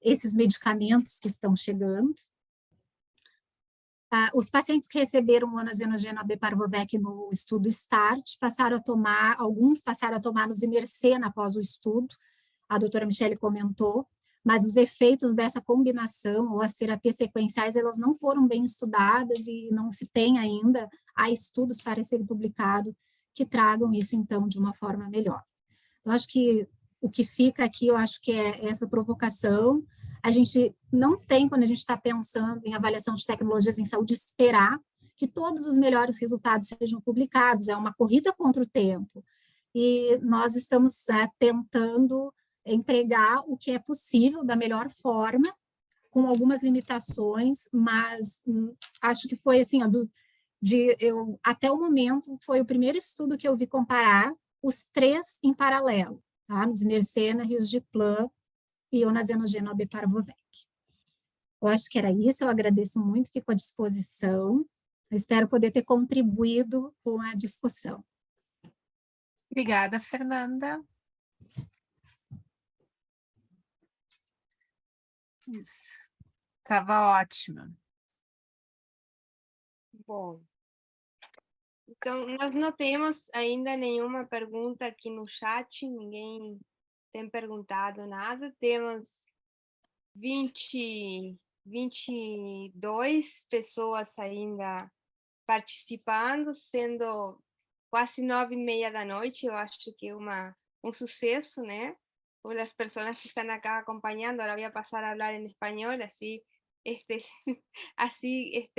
esses medicamentos que estão chegando. Os pacientes que receberam o onazenogeno AB-Parvovec no estudo START alguns passaram a tomar nusinersen após o estudo, a doutora Michele comentou, mas os efeitos dessa combinação ou as terapias sequenciais, elas não foram bem estudadas e não se tem ainda, há estudos para serem publicados que tragam isso, então, de uma forma melhor. Eu acho que o que fica aqui, eu acho que é essa provocação. A gente não tem, quando a gente está pensando em avaliação de tecnologias em saúde, esperar que todos os melhores resultados sejam publicados, é uma corrida contra o tempo. E nós estamos tentando entregar o que é possível da melhor forma, com algumas limitações, mas acho que foi assim, até o momento, foi o primeiro estudo que eu vi comparar os 3 em paralelo, tá? Nusinersen, risdiplam e onazenogeno AB-Parvovec. Eu acho que era isso, eu agradeço muito, fico à disposição, eu espero poder ter contribuído com a discussão. Obrigada, Fernanda. Isso, estava ótima. Bom, então nós não temos ainda nenhuma pergunta aqui no chat, ninguém tem perguntado nada, temos 22 pessoas ainda participando, sendo quase 9h30 da noite, eu acho que é um sucesso, né? o las personas que están acá acompañando. Ahora voy a pasar a hablar en español, así, así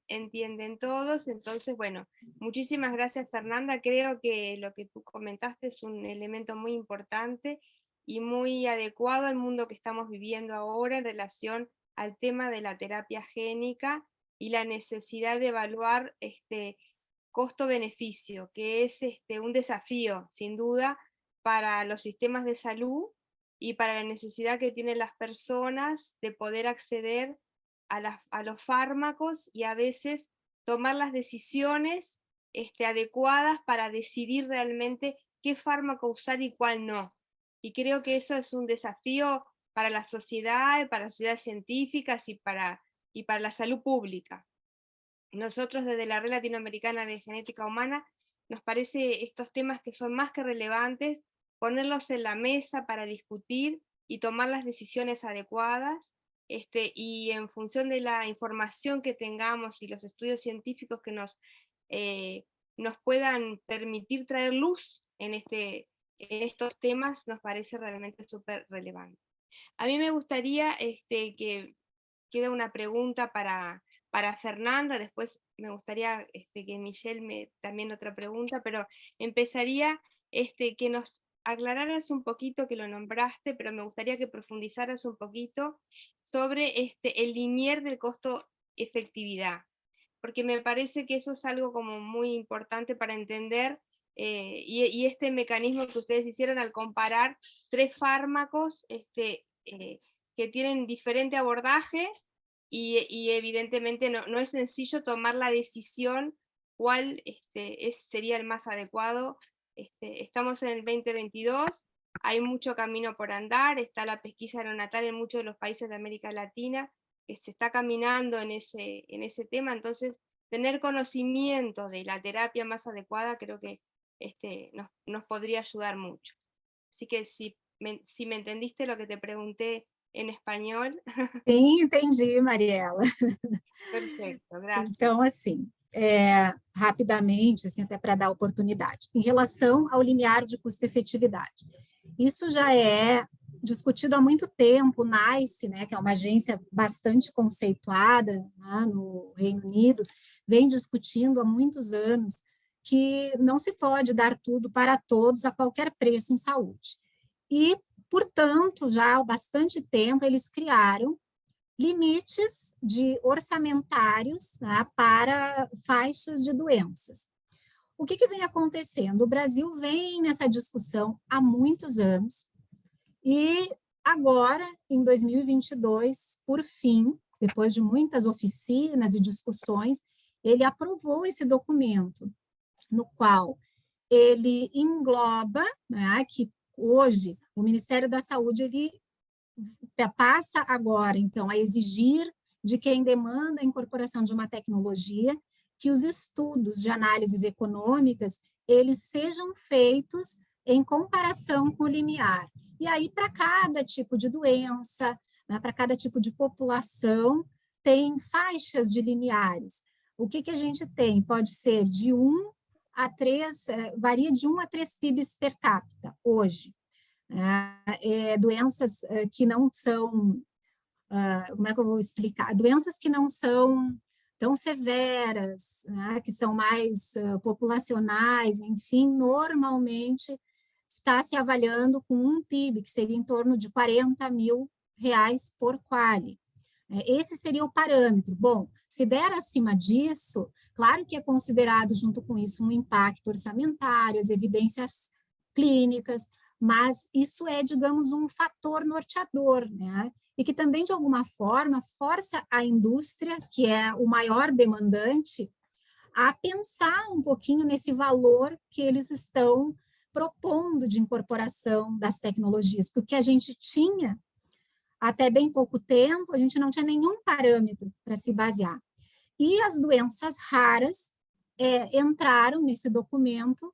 entienden todos. Entonces, bueno, muchísimas gracias, Fernanda. Creo que lo que tú comentaste es un elemento muy importante y muy adecuado al mundo que estamos viviendo ahora en relación al tema de la terapia génica y la necesidad de evaluar costo-beneficio, que es un desafío, sin duda, para los sistemas de salud y para la necesidad que tienen las personas de poder acceder a los fármacos y a veces tomar las decisiones adecuadas para decidir realmente qué fármaco usar y cuál no. Y creo que eso es un desafío para la sociedad, para las sociedades científicas y para la salud pública. Nosotros desde la Red Latinoamericana de Genética Humana nos parece estos temas que son más que relevantes, ponerlos en la mesa para discutir y tomar las decisiones adecuadas, y en función de la información que tengamos y los estudios científicos que nos puedan permitir traer luz en estos temas, nos parece realmente súper relevante. A mí me gustaría que queda una pregunta para Fernanda, después me gustaría que Michelle también otra pregunta, pero empezaría que nos aclararas un poquito, que lo nombraste, pero me gustaría que profundizaras un poquito sobre el linier del costo-efectividad, porque me parece que eso es algo como muy importante para entender, y este mecanismo que ustedes hicieron al comparar 3 fármacos que tienen diferente abordaje, y evidentemente no es sencillo tomar la decisión cuál sería el más adecuado. Estamos en el 2022, hay mucho camino por andar, está la pesquisa neonatal en muchos de los países de América Latina, que se está caminando en ese tema, entonces tener conocimiento de la terapia más adecuada creo que nos podría ayudar mucho. Así que si me entendiste lo que te pregunté en español. Sim, entendi, Mariela. Perfeito, graças. Então, assim, rapidamente, assim, até para dar oportunidade, em relação ao limiar de custo-efetividade, isso já é discutido há muito tempo. O NICE, né, que é uma agência bastante conceituada, né, no Reino Unido, vem discutindo há muitos anos que não se pode dar tudo para todos a qualquer preço em saúde. E, portanto, já há bastante tempo eles criaram limites orçamentários, né, para faixas de doenças. O que vem acontecendo? O Brasil vem nessa discussão há muitos anos e agora, em 2022, por fim, depois de muitas oficinas e discussões, ele aprovou esse documento, no qual ele engloba, né, que hoje o Ministério da Saúde ele passa agora, então, a exigir de quem demanda a incorporação de uma tecnologia que os estudos de análises econômicas eles sejam feitos em comparação com o limiar. E aí, para cada tipo de doença, né, para cada tipo de população, tem faixas de limiares. O que a gente tem? Pode ser de 1 a 3, varia de 1 a 3 PIBs per capita, hoje. Doenças que não são, como é que eu vou explicar? Doenças que não são tão severas, né, que são mais populacionais, enfim, normalmente está se avaliando com um PIB, que seria em torno de R$40 mil por quali. Esse seria o parâmetro. Bom, se der acima disso, claro que é considerado junto com isso um impacto orçamentário, as evidências clínicas, mas isso é, digamos, um fator norteador, né? E que também, de alguma forma, força a indústria, que é o maior demandante, a pensar um pouquinho nesse valor que eles estão propondo de incorporação das tecnologias, porque a gente tinha, até bem pouco tempo, a gente não tinha nenhum parâmetro para se basear. E as doenças raras entraram nesse documento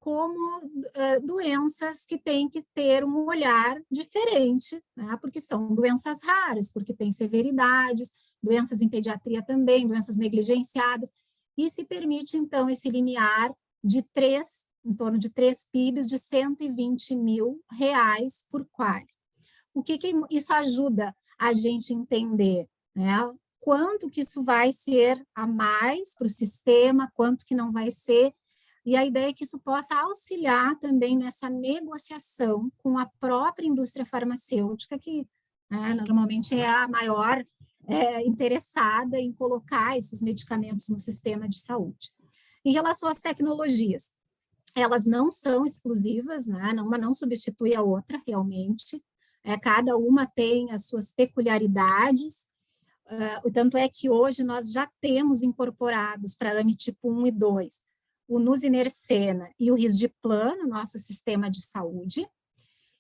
como doenças que têm que ter um olhar diferente, né? Porque são doenças raras, porque têm severidades, doenças em pediatria também, doenças negligenciadas, e se permite, então, esse limiar de 3 em torno de 3 PIBs de R$120 mil por quali. O que isso ajuda a gente entender, né? Quanto que isso vai ser a mais para o sistema, quanto que não vai ser, e a ideia é que isso possa auxiliar também nessa negociação com a própria indústria farmacêutica, que normalmente é a maior interessada em colocar esses medicamentos no sistema de saúde. Em relação às tecnologias, elas não são exclusivas, né? Uma não substitui a outra, realmente. Cada uma tem as suas peculiaridades, tanto é que hoje nós já temos incorporados para AME tipo 1 e 2 o nusinercena e o risdiplam no nosso sistema de saúde,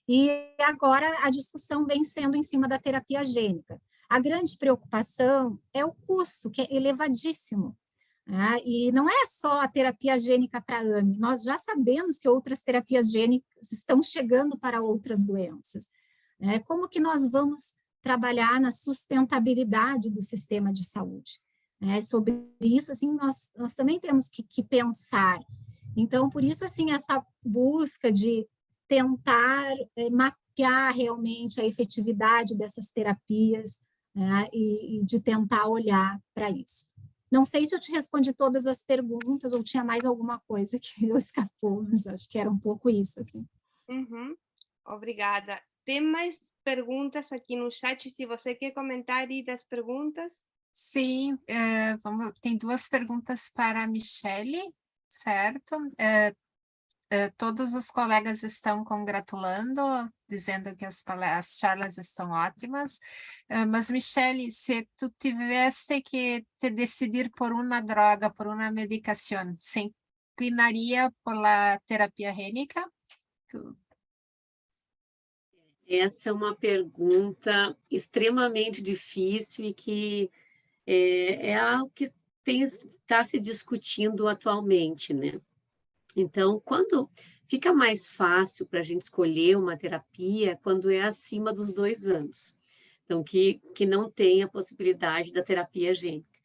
e agora a discussão vem sendo em cima da terapia gênica. A grande preocupação é o custo, que é elevadíssimo, né? E não é só a terapia gênica para AME, nós já sabemos que outras terapias gênicas estão chegando para outras doenças. Como que nós vamos trabalhar na sustentabilidade do sistema de saúde? Sobre isso, assim, nós também temos que pensar. Então, por isso, assim, essa busca de tentar mapear realmente a efetividade dessas terapias, né, e de tentar olhar para isso. Não sei se eu te respondi todas as perguntas ou tinha mais alguma coisa que eu escapou, mas acho que era um pouco isso, assim. Obrigada. Tem mais perguntas aqui no chat, se você quer comentar aí das perguntas. Sim, tem 2 perguntas para a Michele, certo? Todos os colegas estão congratulando, dizendo que as charlas estão ótimas, mas Michele, se tu tivesse que te decidir por uma droga, por uma medicação, se inclinaria por la terapia gênica? Essa é uma pergunta extremamente difícil e que é algo que está se discutindo atualmente, né? Então, quando fica mais fácil para a gente escolher uma terapia quando é acima dos 2 anos. Então, que não tem a possibilidade da terapia gênica.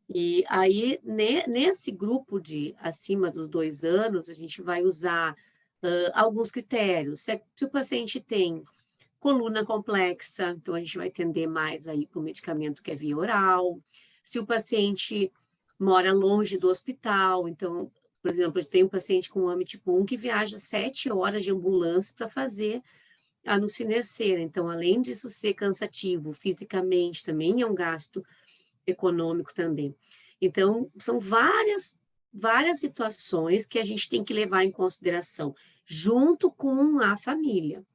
E aí, nesse grupo de acima dos 2 anos, a gente vai usar alguns critérios. Se o paciente tem coluna complexa, então a gente vai tender mais aí para o medicamento que é via oral. Se o paciente mora longe do hospital, então, por exemplo, eu tenho um paciente com AME tipo 1 que viaja 7 horas de ambulância para fazer a nusinercena. Então, além disso ser cansativo fisicamente, também é um gasto econômico também. Então, são várias situações que a gente tem que levar em consideração, junto com a família.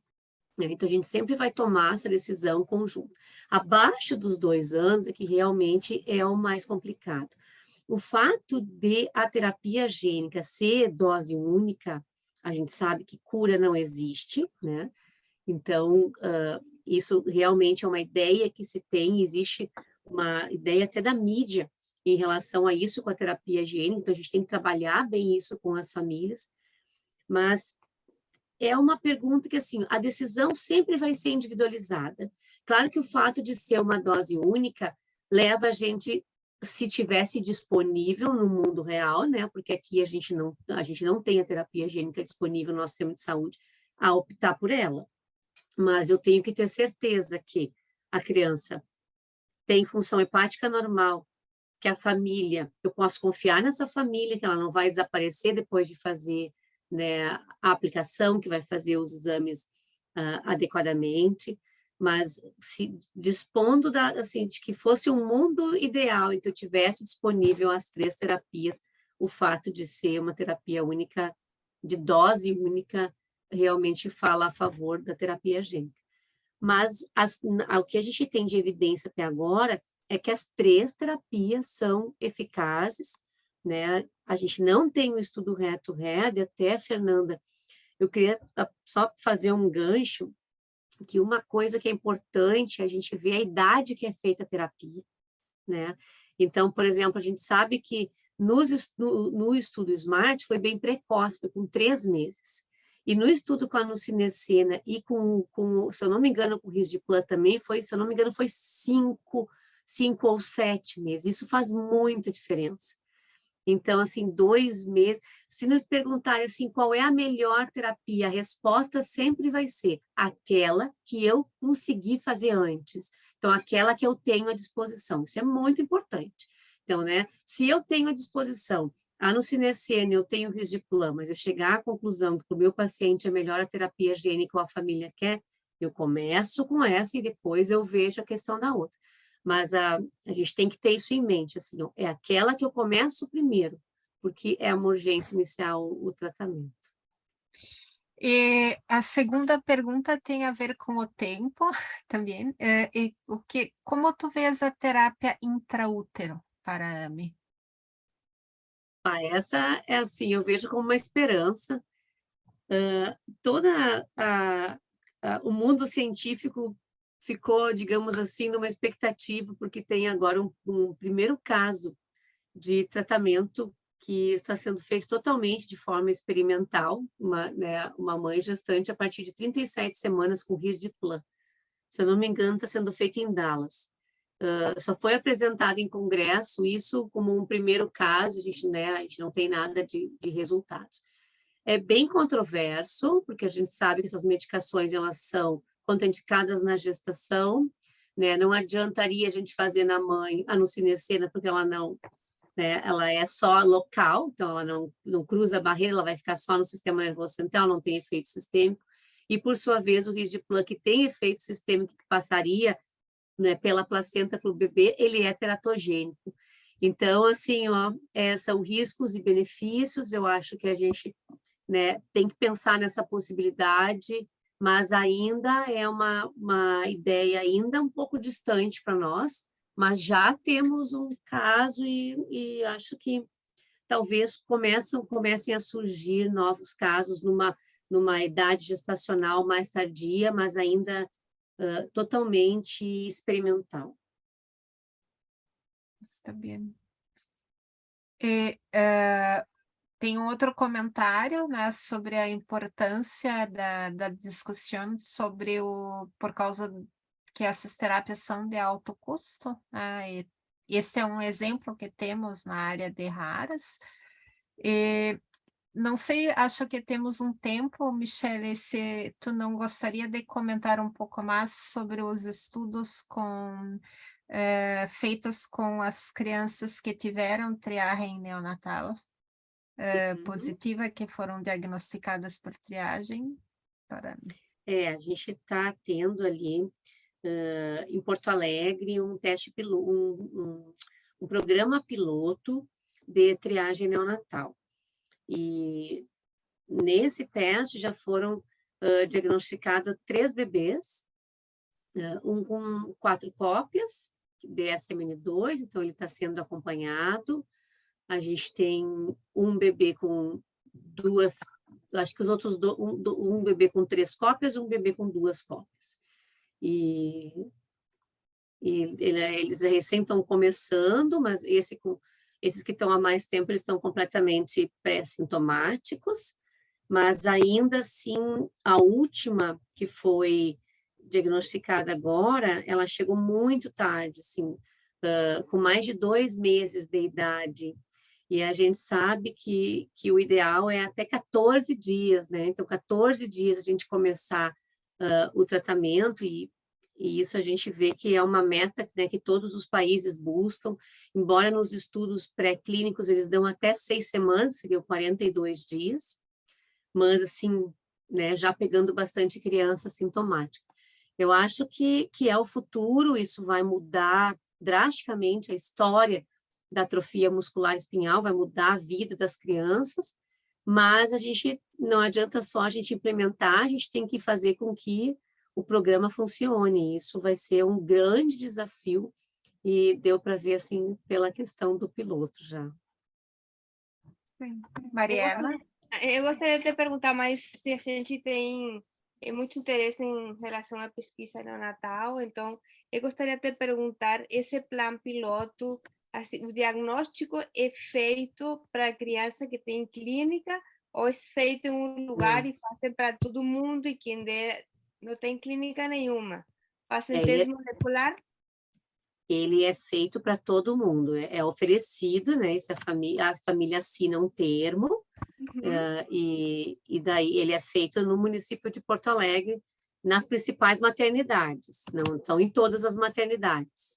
Então, a gente sempre vai tomar essa decisão conjunta. Abaixo dos 2 anos é que realmente é o mais complicado. O fato de a terapia gênica ser dose única, a gente sabe que cura não existe, né? Então, isso realmente é uma ideia que se tem, existe uma ideia até da mídia em relação a isso com a terapia gênica, então a gente tem que trabalhar bem isso com as famílias, mas é uma pergunta que, assim, a decisão sempre vai ser individualizada. Claro que o fato de ser uma dose única leva a gente, se tivesse disponível no mundo real, né, porque aqui a gente não tem a terapia gênica disponível no nosso sistema de saúde, a optar por ela. Mas eu tenho que ter certeza que a criança tem função hepática normal, que a família, eu posso confiar nessa família, que ela não vai desaparecer depois de fazer, né, a aplicação, que vai fazer os exames adequadamente, mas se dispondo assim, de que fosse um mundo ideal em que eu tivesse disponível as 3 terapias, o fato de ser uma terapia única, de dose única, realmente fala a favor da terapia gênica. Mas o que a gente tem de evidência até agora é que as 3 terapias são eficazes, né? A gente não tem um estudo head-to-head, até, Fernanda, eu queria só fazer um gancho, que uma coisa que é importante, a gente vê a idade que é feita a terapia, né? Então, por exemplo, a gente sabe que no estudo SMART foi bem precoce, foi com 3 meses. E no estudo com a nusinercena e com, se eu não me engano, com o risdiplam também foi, se eu não me engano, foi 5 ou 7 meses. Isso faz muita diferença. Então, assim, 2 meses. Se nos perguntarem assim, qual é a melhor terapia, a resposta sempre vai ser aquela que eu consegui fazer antes. Então, aquela que eu tenho à disposição. Isso é muito importante. Então, né, se eu tenho à disposição no Cinecene, eu tenho risdiplam, mas eu chegar à conclusão que para o meu paciente é melhor a terapia higiênica ou a família quer, eu começo com essa e depois eu vejo a questão da outra. Mas a gente tem que ter isso em mente, assim, ó, é aquela que eu começo primeiro, porque é uma urgência iniciar o tratamento. E a segunda pergunta tem a ver com o tempo também. Como tu vês a terapia intraútero para a AME? Essa é assim, eu vejo como uma esperança. O mundo científico ficou, digamos assim, numa expectativa, porque tem agora um primeiro caso de tratamento que está sendo feito totalmente de forma experimental, uma mãe gestante a partir de 37 semanas com risdiplam. Se eu não me engano, está sendo feito em Dallas. Só foi apresentado em congresso isso como um primeiro caso, a gente não tem nada de resultados. É bem controverso, porque a gente sabe que essas medicações elas são contraindicadas na gestação, né? Não adiantaria a gente fazer na mãe a nusinercena, porque ela não, né? Ela é só local, então ela não cruza a barreira, ela vai ficar só no sistema nervoso central, não tem efeito sistêmico. E, por sua vez, o risdiplam, que tem efeito sistêmico que passaria, né, pela placenta para o bebê, ele é teratogênico. Então, assim, ó, são riscos e benefícios, eu acho que a gente, né, tem que pensar nessa possibilidade, mas ainda é uma ideia ainda um pouco distante para nós, mas já temos um caso e acho que talvez comecem a surgir novos casos numa idade gestacional mais tardia, mas ainda totalmente experimental. Está bem. Tem um outro comentário, né, sobre a importância da discussão sobre por causa que essas terapias são de alto custo, né, e este é um exemplo que temos na área de raras. Não sei, acho que temos um tempo, Michele, se tu não gostaria de comentar um pouco mais sobre os estudos feitos com as crianças que tiveram triagem neonatal positiva, que foram diagnosticadas por triagem? A gente está tendo ali, em Porto Alegre, um programa piloto de triagem neonatal. E nesse teste já foram diagnosticados 3 bebês, um com 4 cópias de SMN2, então ele está sendo acompanhado. A gente tem um bebê com 2, acho que os outros, um bebê com 3 cópias e um bebê com 2 cópias. E eles recém estão começando, mas esses que estão há mais tempo, eles estão completamente pré-sintomáticos, mas ainda assim, a última que foi diagnosticada agora, ela chegou muito tarde, assim, com mais de 2 meses de idade, e a gente sabe que o ideal é até 14 dias, né? Então, 14 dias a gente começar o tratamento, e isso a gente vê que é uma meta, né, que todos os países buscam, embora nos estudos pré-clínicos eles dão até 6 semanas, seriam 42 dias, mas assim, né, já pegando bastante criança sintomática. Eu acho que é o futuro, isso vai mudar drasticamente a história da atrofia muscular espinhal, vai mudar a vida das crianças, mas a gente não adianta só a gente implementar, a gente tem que fazer com que o programa funcione. Isso vai ser um grande desafio e deu para ver assim pela questão do piloto já. Mariela? Eu gostaria de te perguntar mais se a gente tem muito interesse em relação à pesquisa neonatal, então eu gostaria de te perguntar, esse plano piloto, assim, o diagnóstico é feito para a criança que tem clínica ou é feito em um lugar e fazem para todo mundo e quem não tem clínica nenhuma? Fazem teste molecular? ele é feito para todo mundo, é oferecido, né? A família assina um termo, e daí ele é feito no município de Porto Alegre, nas principais maternidades, não são em todas as maternidades.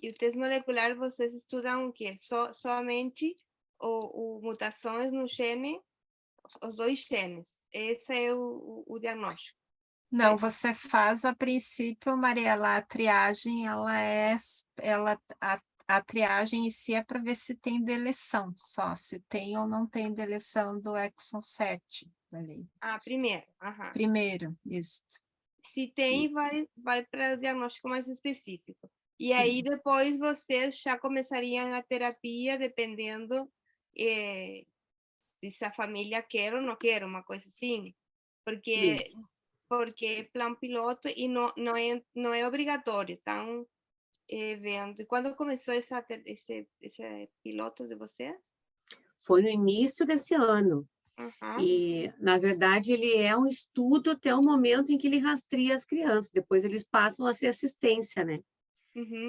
E o teste molecular, vocês estudam o quê? Somente o mutações no gene, os dois genes. Esse é o diagnóstico. Não, você faz a princípio, Mariela, a triagem, a triagem em si é para ver se tem deleção só, se tem ou não tem deleção do exon 7 ali. Ah, primeiro. Aham. Primeiro, isso. Se tem, vai para o diagnóstico mais específico. E Sim. aí depois vocês já começariam a terapia, dependendo se a família quer ou não quer, uma coisa assim. Porque é plano piloto e não é obrigatório. Estão vendo. E quando começou esse piloto de vocês? Foi no início desse ano. E, na verdade, ele é um estudo até o momento em que ele rastreia as crianças. Depois eles passam a ser assistência, né?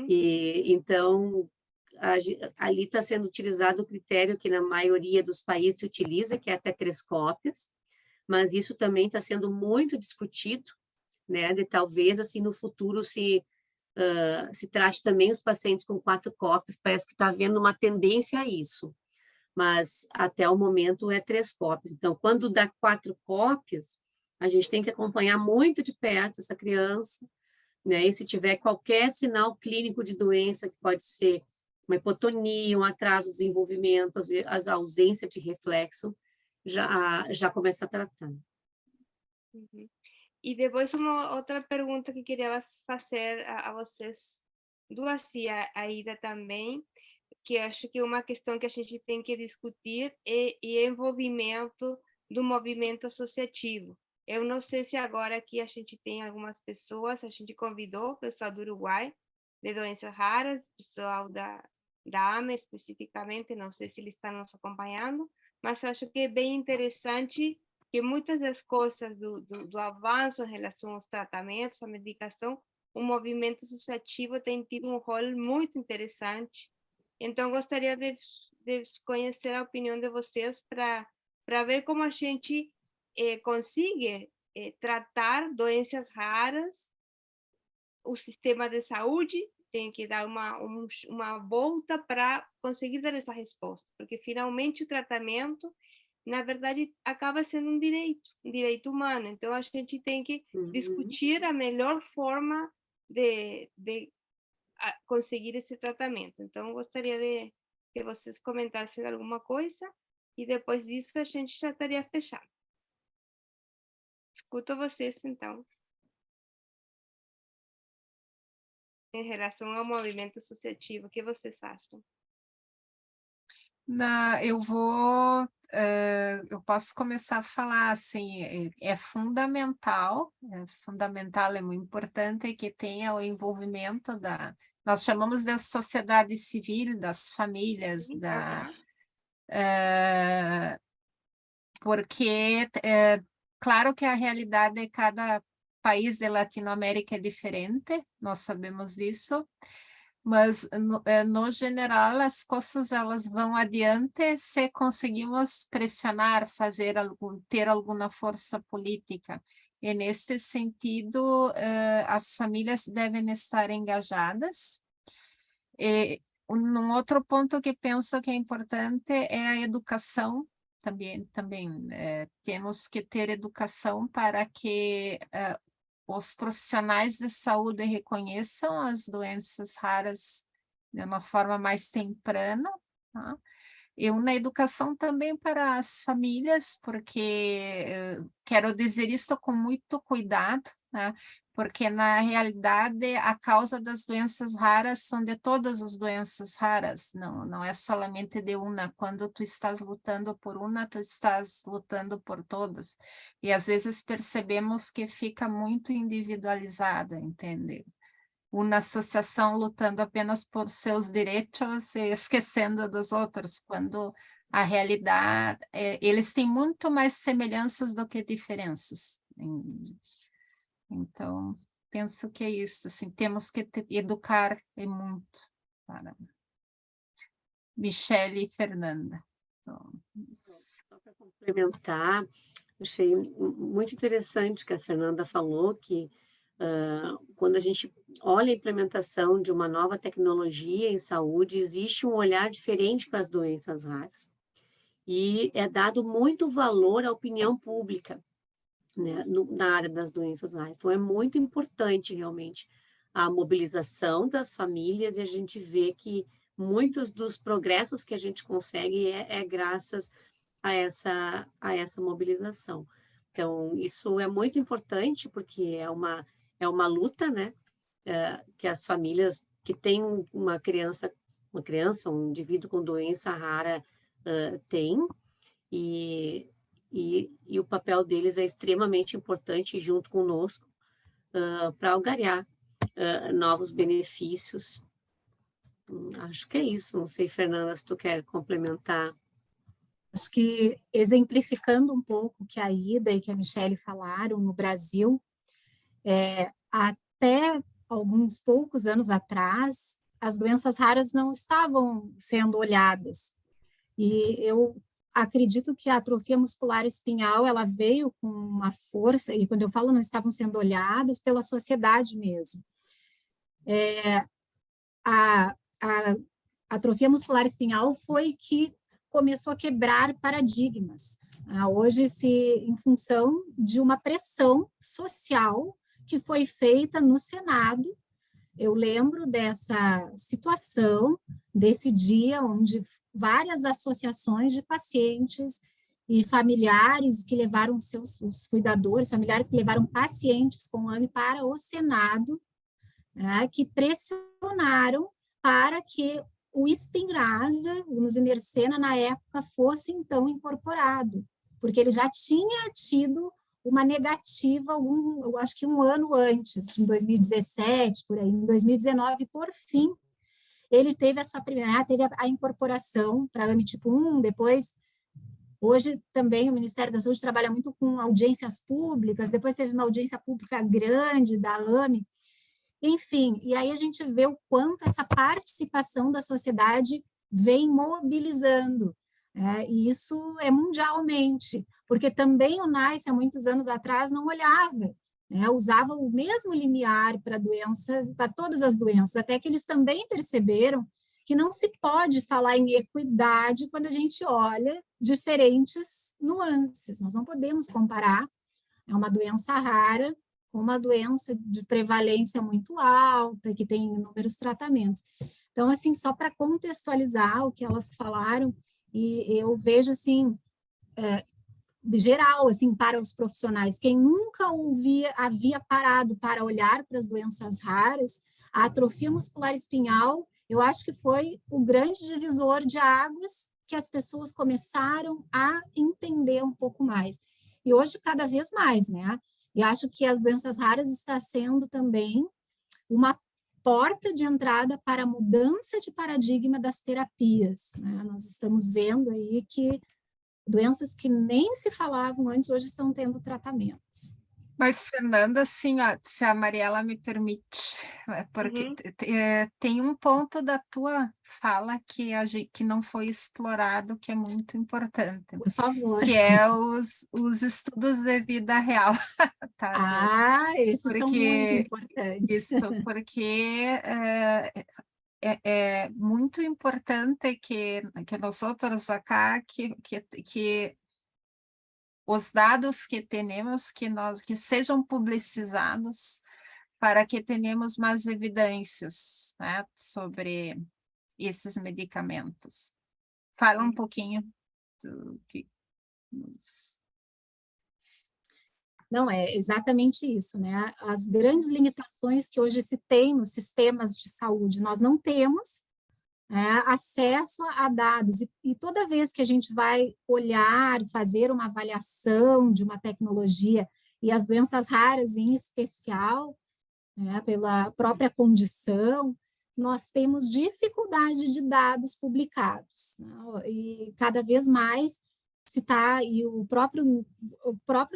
E, então, ali está sendo utilizado o critério que na maioria dos países se utiliza, que é até 3 cópias, mas isso também está sendo muito discutido, né? De talvez, assim, no futuro se trate também os pacientes com 4 cópias, parece que está havendo uma tendência a isso. Mas até o momento é 3 cópias. Então, quando dá 4 cópias, a gente tem que acompanhar muito de perto essa criança, né? E se tiver qualquer sinal clínico de doença, que pode ser uma hipotonia, um atraso de desenvolvimento, a ausência de reflexo, já começa a tratar. E depois uma outra pergunta que queria fazer a vocês duas e a Aida também, que acho que é uma questão que a gente tem que discutir é o envolvimento do movimento associativo. Eu não sei se agora aqui a gente tem algumas pessoas, a gente convidou o pessoal do Uruguai, de doenças raras, pessoal da AME especificamente, não sei se eles estão nos acompanhando, mas eu acho que é bem interessante que muitas das coisas do avanço em relação aos tratamentos, à medicação, o movimento associativo tem tido um rol muito interessante. Então, gostaria de conhecer a opinião de vocês para ver como a gente consegue tratar doenças raras. O sistema de saúde tem que dar uma volta para conseguir dar essa resposta, porque finalmente o tratamento, na verdade, acaba sendo um direito humano. Então, a gente tem que discutir a melhor forma de conseguir esse tratamento. Então, gostaria de que vocês comentassem alguma coisa e depois disso a gente já estaria fechado. Escuto vocês, então. Em relação ao movimento associativo, o que vocês acham? Eu posso começar a falar assim, é fundamental, é muito importante que tenha o envolvimento nós chamamos de sociedade civil, das famílias, porque claro que a realidade de cada país de Latinoamérica é diferente, nós sabemos disso, mas no geral as coisas elas vão adiante se conseguimos pressionar, ter alguma força política. E nesse sentido, as famílias devem estar engajadas. E um outro ponto que penso que é importante é a educação. Também temos que ter educação para que os profissionais de saúde reconheçam as doenças raras de uma forma mais temprana, tá? E uma educação também para as famílias, porque quero dizer isso com muito cuidado, né? Porque na realidade a causa das doenças raras são de todas as doenças raras, não é somente de uma. Quando tu estás lutando por uma, tu estás lutando por todas. E às vezes percebemos que fica muito individualizada, entende? Uma associação lutando apenas por seus direitos e esquecendo dos outros, quando a realidade, eles têm muito mais semelhanças do que diferenças. Então, penso que é isso, assim, temos que educar muito. Michele e Fernanda. Então, só para complementar, achei muito interessante que a Fernanda falou que quando a gente olha a implementação de uma nova tecnologia em saúde, existe um olhar diferente para as doenças raras. E é dado muito valor à opinião pública, né, na área das doenças raras. Então, é muito importante, realmente, a mobilização das famílias, e a gente vê que muitos dos progressos que a gente consegue é graças a essa mobilização. Então, isso é muito importante, porque é uma luta, né, que as famílias que têm uma criança, um indivíduo com doença rara têm, e o papel deles é extremamente importante junto conosco para angariar novos benefícios. Acho que é isso. Não sei, Fernanda, se tu quer complementar. Acho que, exemplificando um pouco o que a Ida e que a Michele falaram, no Brasil, até alguns poucos anos atrás, as doenças raras não estavam sendo olhadas. E eu acredito que a atrofia muscular espinhal, ela veio com uma força, e quando eu falo não estavam sendo olhadas, pela sociedade mesmo. A atrofia muscular espinhal foi que começou a quebrar paradigmas. Hoje, em função de uma pressão social que foi feita no Senado, eu lembro dessa situação, desse dia onde várias associações de pacientes e familiares que levaram os cuidadores, familiares que levaram pacientes com AME para o Senado, né, que pressionaram para que o Spinraza, o Nusinersen, na época, fosse, então, incorporado, porque ele já tinha tido uma negativa, eu acho que um ano antes, em 2017, por aí, em 2019, por fim, ele teve teve a incorporação para a AME tipo 1, depois, hoje também o Ministério da Saúde trabalha muito com audiências públicas, depois teve uma audiência pública grande da AME, enfim, e aí a gente vê o quanto essa participação da sociedade vem mobilizando, e isso é mundialmente, porque também o NICE, há muitos anos atrás, não olhava, usava o mesmo limiar para todas as doenças, até que eles também perceberam que não se pode falar em equidade quando a gente olha diferentes nuances, nós não podemos comparar, é uma doença rara, com uma doença de prevalência muito alta, que tem inúmeros tratamentos. Então, assim, só para contextualizar o que elas falaram, e eu vejo, assim, geral, assim, para os profissionais, quem nunca havia parado para olhar para as doenças raras, a atrofia muscular espinhal, eu acho que foi o grande divisor de águas que as pessoas começaram a entender um pouco mais. E hoje, cada vez mais, né? E acho que as doenças raras está sendo também uma porta de entrada para a mudança de paradigma das terapias, né? Nós estamos vendo aí que doenças que nem se falavam antes, hoje estão tendo tratamentos. Mas, Fernanda, assim, ó, se a Mariela me permite, porque tem um ponto da tua fala que não foi explorado, que é muito importante. Por favor. Que é os estudos de vida real. Tá? Esses são muito importantes. Isso, porque é muito importante que nós outros acá, que os dados que temos, que sejam publicizados para que tenhamos mais evidências, né, sobre esses medicamentos. Fala um pouquinho do que... Não, é exatamente isso, né? As grandes limitações que hoje se tem nos sistemas de saúde, nós não temos acesso a dados, e toda vez que a gente vai olhar, fazer uma avaliação de uma tecnologia, e as doenças raras em especial, pela própria condição, nós temos dificuldade de dados publicados, né? E cada vez mais se está, e o próprio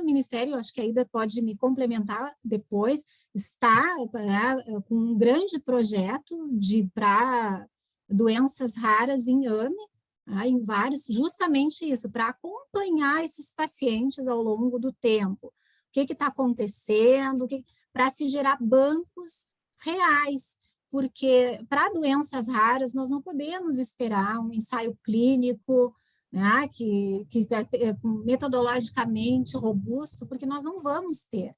Ministério, acho que a Ida pode me complementar depois, está com um grande projeto para doenças raras em AME, em vários, justamente isso, para acompanhar esses pacientes ao longo do tempo. O que está acontecendo, para se gerar bancos reais, porque para doenças raras nós não podemos esperar um ensaio clínico, né, que é metodologicamente robusto, porque nós não vamos ter,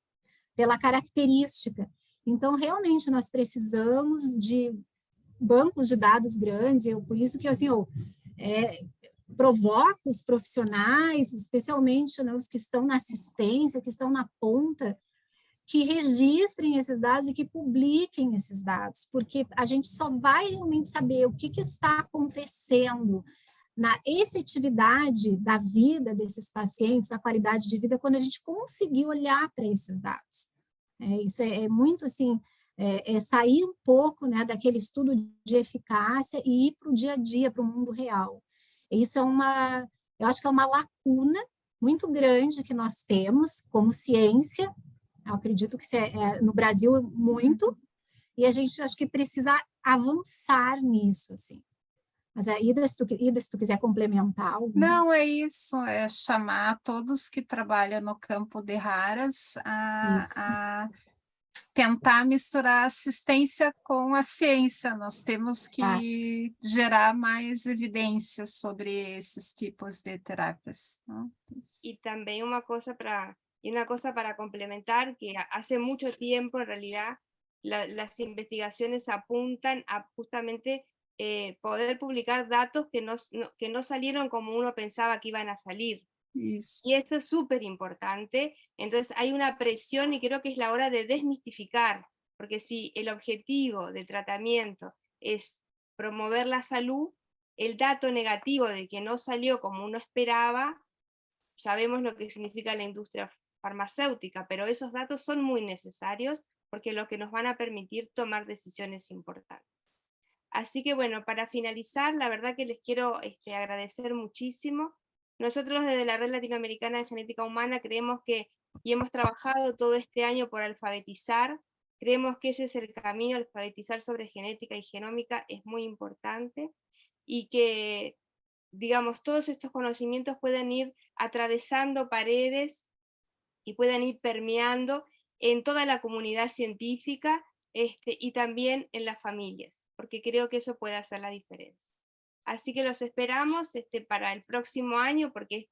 pela característica. Então, realmente, nós precisamos de bancos de dados grandes, por isso que assim, eu provoco os profissionais, especialmente, né, os que estão na assistência, que estão na ponta, que registrem esses dados e que publiquem esses dados, porque a gente só vai realmente saber o que está acontecendo na efetividade da vida desses pacientes, da qualidade de vida, quando a gente conseguir olhar para esses dados. Isso é muito assim, sair um pouco, né, daquele estudo de eficácia e ir para o dia a dia, para o mundo real. Isso eu acho que é uma lacuna muito grande que nós temos como ciência. Eu acredito que no Brasil muito, e a gente acho que precisa avançar nisso, assim. Mas, Ida, se tu quiser complementar algo. Não, é isso, é chamar todos que trabalham no campo de raras a tentar misturar a assistência com a ciência. Nós temos que gerar mais evidências sobre esses tipos de terapias, ¿no? Y también una cosa para complementar, que hace mucho tiempo en realidad las investigaciones apuntan a justamente poder publicar datos que no salieron como uno pensaba que iban a salir. Y esto es súper importante, entonces hay una presión y creo que es la hora de desmistificar, porque si el objetivo del tratamiento es promover la salud, el dato negativo de que no salió como uno esperaba, sabemos lo que significa la industria farmacéutica, pero esos datos son muy necesarios porque es lo que nos van a permitir tomar decisiones importantes. Así que bueno, para finalizar, la verdad que les quiero agradecer muchísimo. Nosotros desde la Red Latinoamericana de Genética Humana creemos que, y hemos trabajado todo este año por alfabetizar, creemos que ese es el camino, alfabetizar sobre genética y genómica es muy importante, y que, digamos, todos estos conocimientos pueden ir atravesando paredes y puedan ir permeando en toda la comunidad científica y también en las familias, porque creo que eso puede hacer la diferencia. Así que los esperamos para el próximo año, porque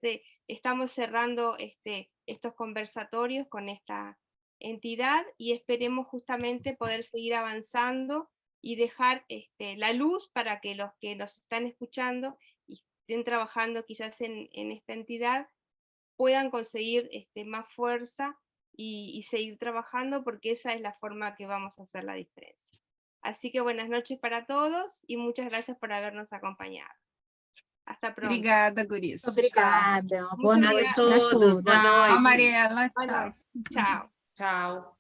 estamos cerrando estos conversatorios con esta entidad y esperemos justamente poder seguir avanzando y dejar la luz para que los que nos están escuchando y estén trabajando quizás en esta entidad puedan conseguir más fuerza y seguir trabajando, porque esa es la forma que vamos a hacer la diferencia. Así que buenas noches para todos y muchas gracias por habernos acompañado. Hasta pronto. Obrigada, guris. Obrigada. Muito Boa obrigada. noite para todos. Boa noite. Tchau, Mariela. Boa Tchau. noite. Tchau. Tchau.